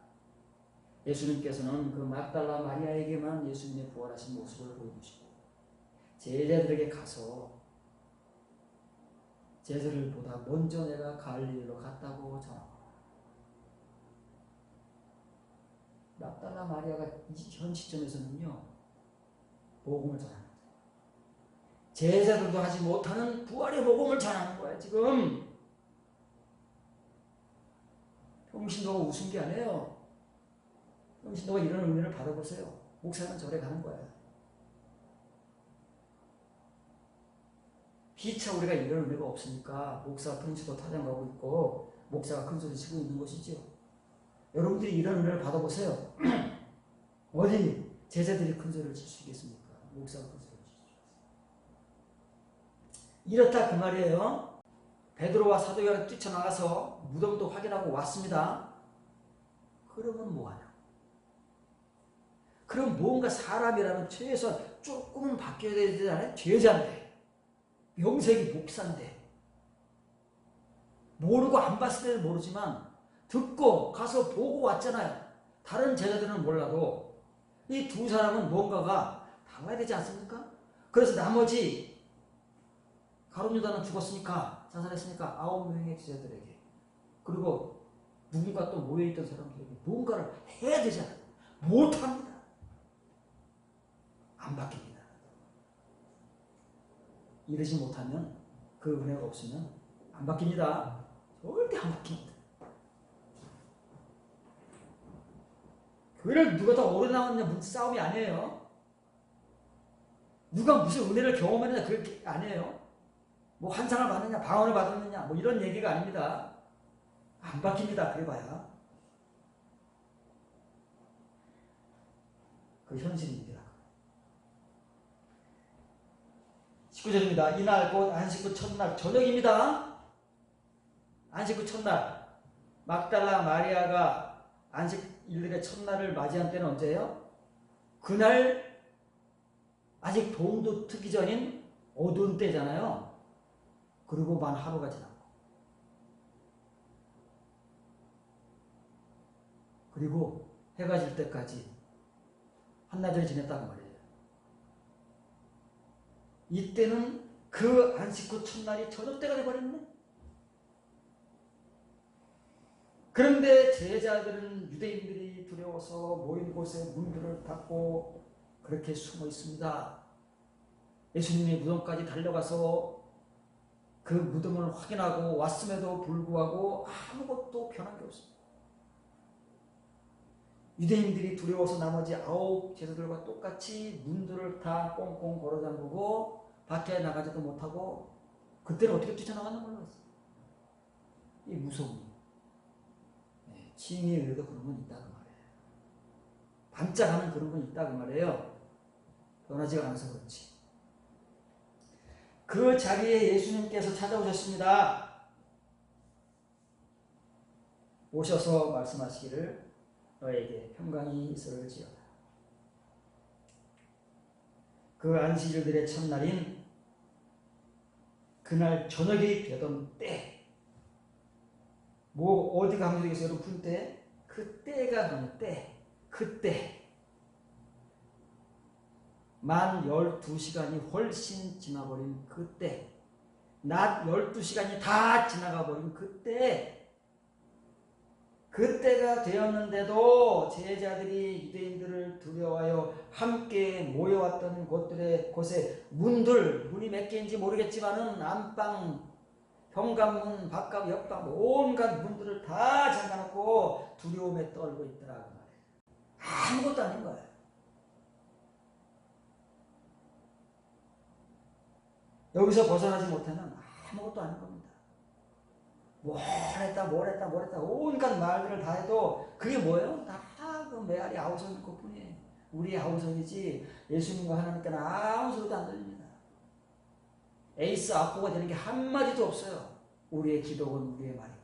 예수님께서는 그 막달라 마리아에게만 예수님의 부활하신 모습을 보여주시고 제자들에게 가서 제자들보다 먼저 내가 갈릴리로 갔다고 전하고 막달라 마리아가 현 시점에서는요 복음을 전합니다. 제자들도 하지 못하는 부활의 복음을 전하는 거야 지금. 평신도가 웃은 게 아니에요. 평신도가 이런 은혜를 받아보세요. 목사는 절에 가는 거야. 피차 우리가 이런 은혜가 없으니까 목사가 평신도 타장가고 있고 목사가 큰소리 치고 있는 것이죠. 여러분들이 이런 은혜를 받아보세요. 어디 제자들이 큰소리를 칠 수 있겠습니까? 목사가 큰소리를 칠 수 있어요. 이렇다 그 말이에요. 베드로와 사도 요한이 뛰쳐나가서 무덤도 확인하고 왔습니다. 그러면 뭐하냐? 그럼 뭔가 사람이라면 최소한 조금은 바뀌어야 되잖아요. 제자인데, 명색이 목사인데, 모르고 안 봤을 때는 모르지만 듣고 가서 보고 왔잖아요. 다른 제자들은 몰라도 이 두 사람은 뭔가가 달라야 되지 않습니까? 그래서 나머지 가룟 유다는 죽었으니까, 자살했으니까 9명의 제자들에게, 그리고 누군가 또 모여있던 사람들에게 뭔가를 해야 되잖아요. 못합니다. 안 바뀝니다. 이러지 못하면, 그 은혜가 없으면 안 바뀝니다. 절대 안 바뀝니다. 교회를 누가 더 오래 나왔냐 싸움이 아니에요. 누가 무슨 은혜를 경험하느냐 그렇게 아니에요. 뭐 환상을 받느냐 방언을 받았느냐 뭐 이런 얘기가 아닙니다. 안 바뀝니다. 그래봐야. 그 현실입니다. 19절입니다. 이날 곧 안식 후 첫날 저녁입니다. 안식 후 첫날 막달라 마리아가 안식일들의 첫날을 맞이한 때는 언제예요? 그날 아직 동도 트기 전인 어두운 때잖아요. 그리고 만 하루가 지나고, 그리고 해가 질 때까지 한나절을 지냈다고 말이에요. 이때는 그 안식 후 첫날이 저녁 때가 돼버렸네. 그런데 제자들은 유대인들이 두려워서 모인 곳에 문들을 닫고 그렇게 숨어 있습니다. 예수님이 무덤까지 달려가서 그 무덤을 확인하고 왔음에도 불구하고 아무것도 변한 게 없습니다. 유대인들이 두려워서 나머지 9 제자들과 똑같이 문들을 다 꽁꽁 걸어 잠그고 밖에 나가지도 못하고, 그때는 어떻게 뛰쳐나갔나 몰랐어요. 이 무서움이. 칭의에 의해도 그런 건 있다고 말이에요. 반짝하는 그런 건 있다고 말이에요. 변하지가 않아서 그렇지. 그 자리에 예수님께서 찾아오셨습니다. 오셔서 말씀하시기를 너에게 평강이 있을지어다. 그 안식일들의 첫날인 그날 저녁이 되던 때, 뭐 어디가 강조되겠어요? 여러분 푼 때? 그 때가 뭐냐? 때. 그때 만 12시간이 훨씬 지나버린 그때, 낮 12시간이 다 지나가버린 그때, 그때가 되었는데도 제자들이 유대인들을 두려워하여 함께 모여왔던 곳에 문이 몇 개인지 모르겠지만은 안방, 현관문, 바깥, 옆방 온갖 문들을 다 잠가놓고 두려움에 떨고 있더라고 말이에요. 아무것도 아닌 거예요. 여기서 벗어나지 못하면 아무것도 아닌 겁니다. 뭘 했다 온갖 말들을 다 해도 그게 뭐예요? 다 그 메아리 아우성일 것뿐이에요. 우리의 아우성이지 예수님과 하나님께는 아무 소리도 안 들립니다. 에이스 아포가 되는 게 한마디도 없어요. 우리의 기도건 우리의 말이건.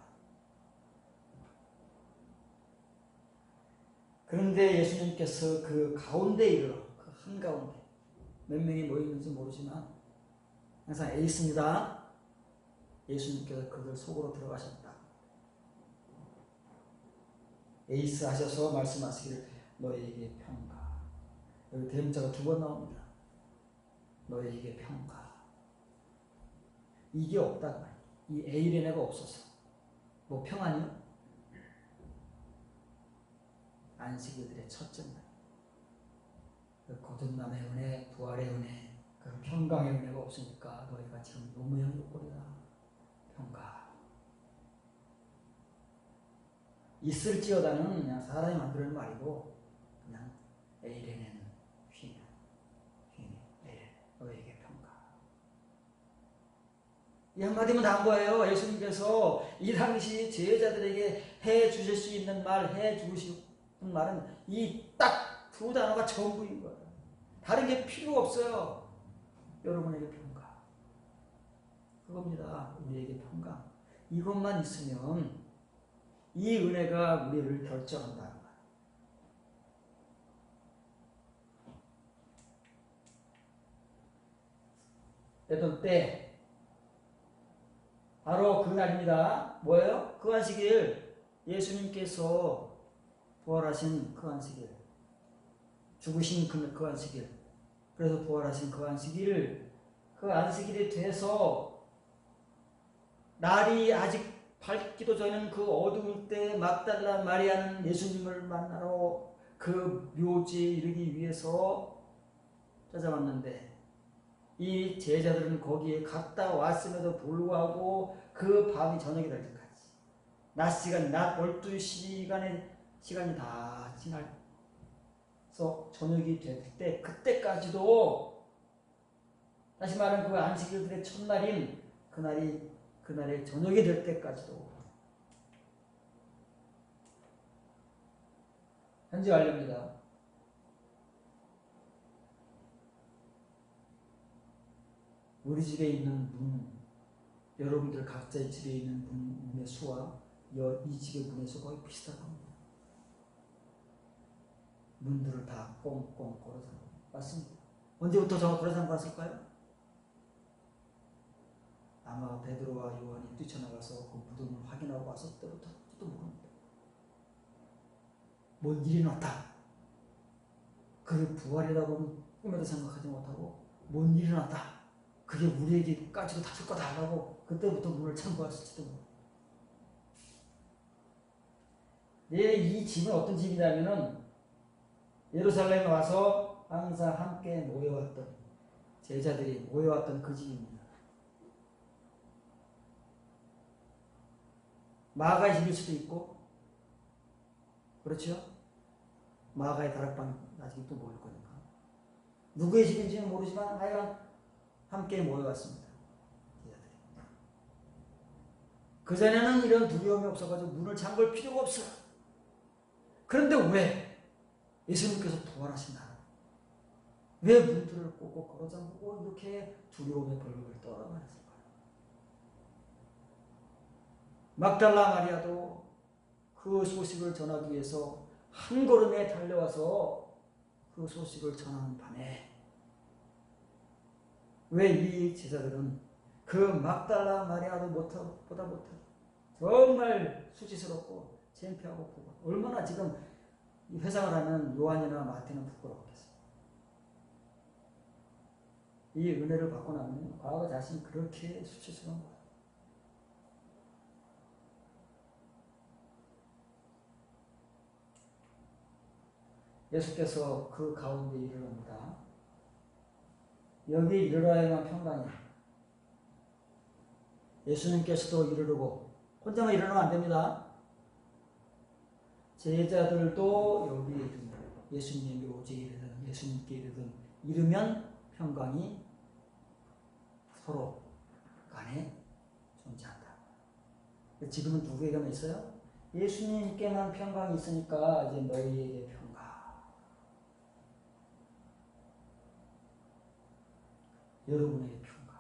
그런데 예수님께서 그 가운데 이르러, 그 한가운데 몇 명이 모였는지 모르지만 항상 에이스입니다. 예수님께서 그들 속으로 들어가셨다. 에이스 하셔서 말씀하시기를 너희에게 평가. 여기 대문자가 2번 나옵니다. 너희에게 평가. 이게 없다고 말이에요. 이 에이레네가 없어서. 뭐 평안이요? 안식일들의 첫째 날. 그 거듭남의 은혜, 부활의 은혜, 그 평강의 은혜가 없으니까 너희가 지금 노무현 욕거리다. 평가. 있을지어다는 그냥 사람이 만드는 말이고, 그냥 에이레네는 휘네. 에이레네. 너희에게 평가. 이 한마디면 다 한 거예요. 예수님께서 이 당시 제자들에게 해 주실 수 있는 말, 해 주시는 말은 이 딱 2 단어가 전부인 거예요. 다른 게 필요 없어요. 여러분에게 평가. 그겁니다. 우리에게 평강. 이것만 있으면 이 은혜가 우리를 결정한다는 거예요. 때던 때 바로 그날입니다. 뭐예요? 그 안식일, 예수님께서 부활하신 그 안식일, 죽으신 그 안식일, 그래서 부활하신 그 안식일, 그 안식일이 돼서 날이 아직 밝기도 전에는 그 어두울 때 막달라 마리아는 예수님을 만나러 그 묘지에 이르기 위해서 찾아왔는데 이 제자들은 거기에 갔다 왔음에도 불구하고 그 밤이 저녁이 될 때까지 낮 12시간의 시간이 다 지나서 저녁이 될 때 그때까지도 다시 말하면 그 안식일들의 첫날인 그날의 저녁이 될 때까지도 현재 완료입니다. 우리 집에 있는 문, 여러분들 각자의 집에 있는 문의 수와 이 집의 문의 수 거의 비슷할 겁니다. 문들을 다 꽁꽁 걸어 잠그고 맞습니다. 언제부터 저 걸어 잠갔을까요? 아마 베드로와 요한이 뛰쳐나가서 그 무덤을 확인하고 왔을 때부터 또 모릅니다. 뭔 일이 났다. 그를 부활이라고는 꿈에도 생각하지 못하고 뭔 일이 났다. 그게 우리에게까지도 닿을 거다 하고 그때부터 문을 참고했을지도 모릅니다. 이 집은 어떤 집이냐면은 예루살렘에 와서 항상 함께 모여왔던 제자들이 모여왔던 그 집입니다. 마가의 집일 수도 있고 그렇죠? 마가의 다락방 나중에 또 모일 거니까 누구의 집인지는 모르지만 하여간 함께 모여왔습니다. 그전에는 이런 두려움이 없어가지고 문을 잠글 필요가 없어요. 그런데 왜 예수님께서 부활하신 날 왜 문들을 꼭꼭 걸어 잠그고 이렇게 두려움의 벌금을 떨어버렸을까요? 막달라 마리아도 그 소식을 전하기 위해서 한 걸음에 달려와서 그 소식을 전하는 밤에 왜 이 제자들은 그 막달라 마리아도 보다 못하게 정말 수치스럽고 창피하고 보고 얼마나 지금 이 회상을 하는 요한이나 마태는 부끄러웠겠어요. 이 은혜를 받고 나면 과거 자신이 그렇게 수치스러운 거예요. 예수께서 그 가운데 이르렀다. 여기 이르러야만 평강이야. 예수님께서도 이르르고 혼자만 이르르면 안 됩니다. 제자들도 여기 이르면 예수님의 묘지에 이르든 예수님께 이르든 이르면 평강이 서로 간에 존재한다. 지금은 누구에게만 있어요? 예수님께만 평강이 있으니까 이제 너희에게 평강. 여러분에게 평강.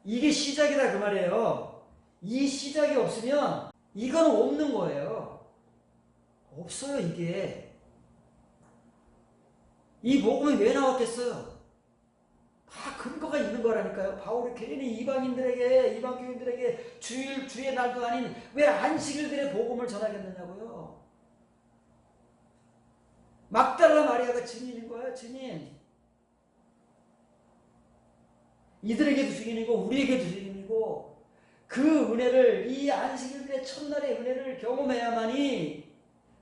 이게 시작이다 그 말이에요. 이 시작이 없으면 이건 없는 거예요. 없어요 이게. 이 복음이 왜 나왔겠어요? 다 근거가 있는 거라니까요. 바울이 괜히 이방인들에게 이방 교인들에게 주의 날도 아닌 왜 안식일들의 복음을 전하겠느냐고요. 막달라 마리아가 증인인 거예요. 증인. 이들에게도 증인이고 우리에게도 증인이고 그 은혜를 이 안식일들의 첫날의 은혜를 경험해야만이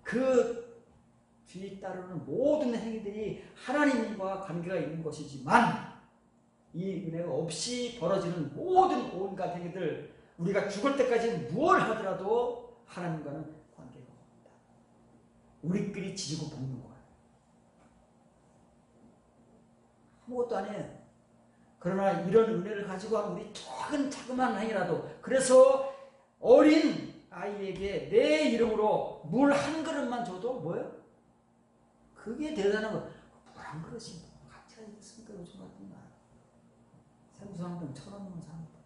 그 뒤에 따르는 모든 행위들이 하나님과 관계가 있는 것이지만 이 은혜가 없이 벌어지는 모든 온갖 행위들 우리가 죽을 때까지 무엇을 하더라도 하나님과는 관계가 없다. 우리끼리 지지고 볶는 거예요. 아무것도 아니에요. 그러나 이런 은혜를 가지고 한 우리 작은 자그마한 행위라도 그래서 어린 아이에게 내 이름으로 물 한 그릇만 줘도 뭐예요? 그게 대단한 거. 물 한 그릇이 같이 하겠습니까? 요즘 같은 날. 구상병 쳐놓는 삽니다.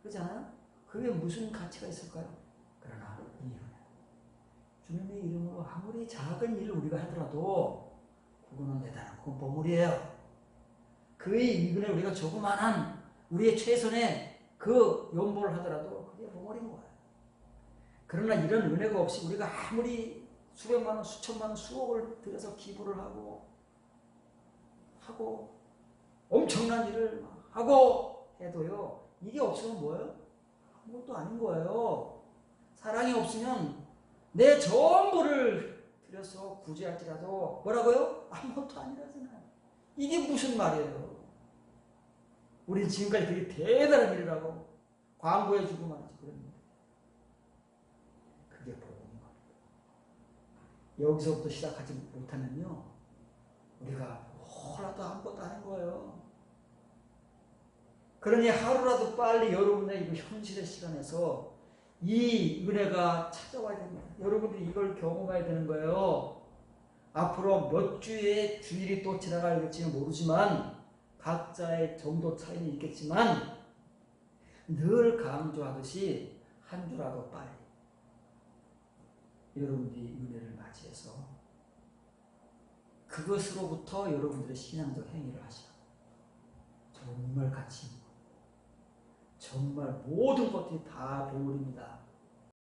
그렇잖아요? 그게 무슨 가치가 있을까요? 그러나 이 은혜, 주님의 이름으로 아무리 작은 일을 우리가 하더라도 그거는 대단한 건 보물이에요. 그의 은혜 우리가 조그만한 우리의 최선의 그 연보를 하더라도 그게 보물인 거예요. 그러나 이런 은혜가 없이 우리가 아무리 수백만 원, 수천만 원, 수억을 들여서 기부를 하고 엄청난 일을 하고 해도요, 이게 없으면 뭐예요? 아무것도 아닌 거예요. 사랑이 없으면 내 전부를 들여서 구제할지라도 뭐라고요? 아무것도 아니라잖아요. 이게 무슨 말이에요? 우린 지금까지 되게 대단한 일을 하고 광고해주고 말이지 그랬는데 그게 복음인 겁니다. 여기서부터 시작하지 못하면요, 우리가 뭐라도 아무것도 아닌 거예요. 그러니 하루라도 빨리 여러분의 이 현실의 시간에서 이 은혜가 찾아와야 됩니다. 여러분들이 이걸 경험해야 되는 거예요. 앞으로 몇 주의 주일이 또 지나갈지는 모르지만 각자의 정도 차이는 있겠지만 늘 강조하듯이 한 주라도 빨리 여러분들이 은혜를 맞이해서 그것으로부터 여러분들의 신앙적 행위를 하시라. 정말 가치 있는 것, 정말 모든 것들이 다 보물입니다.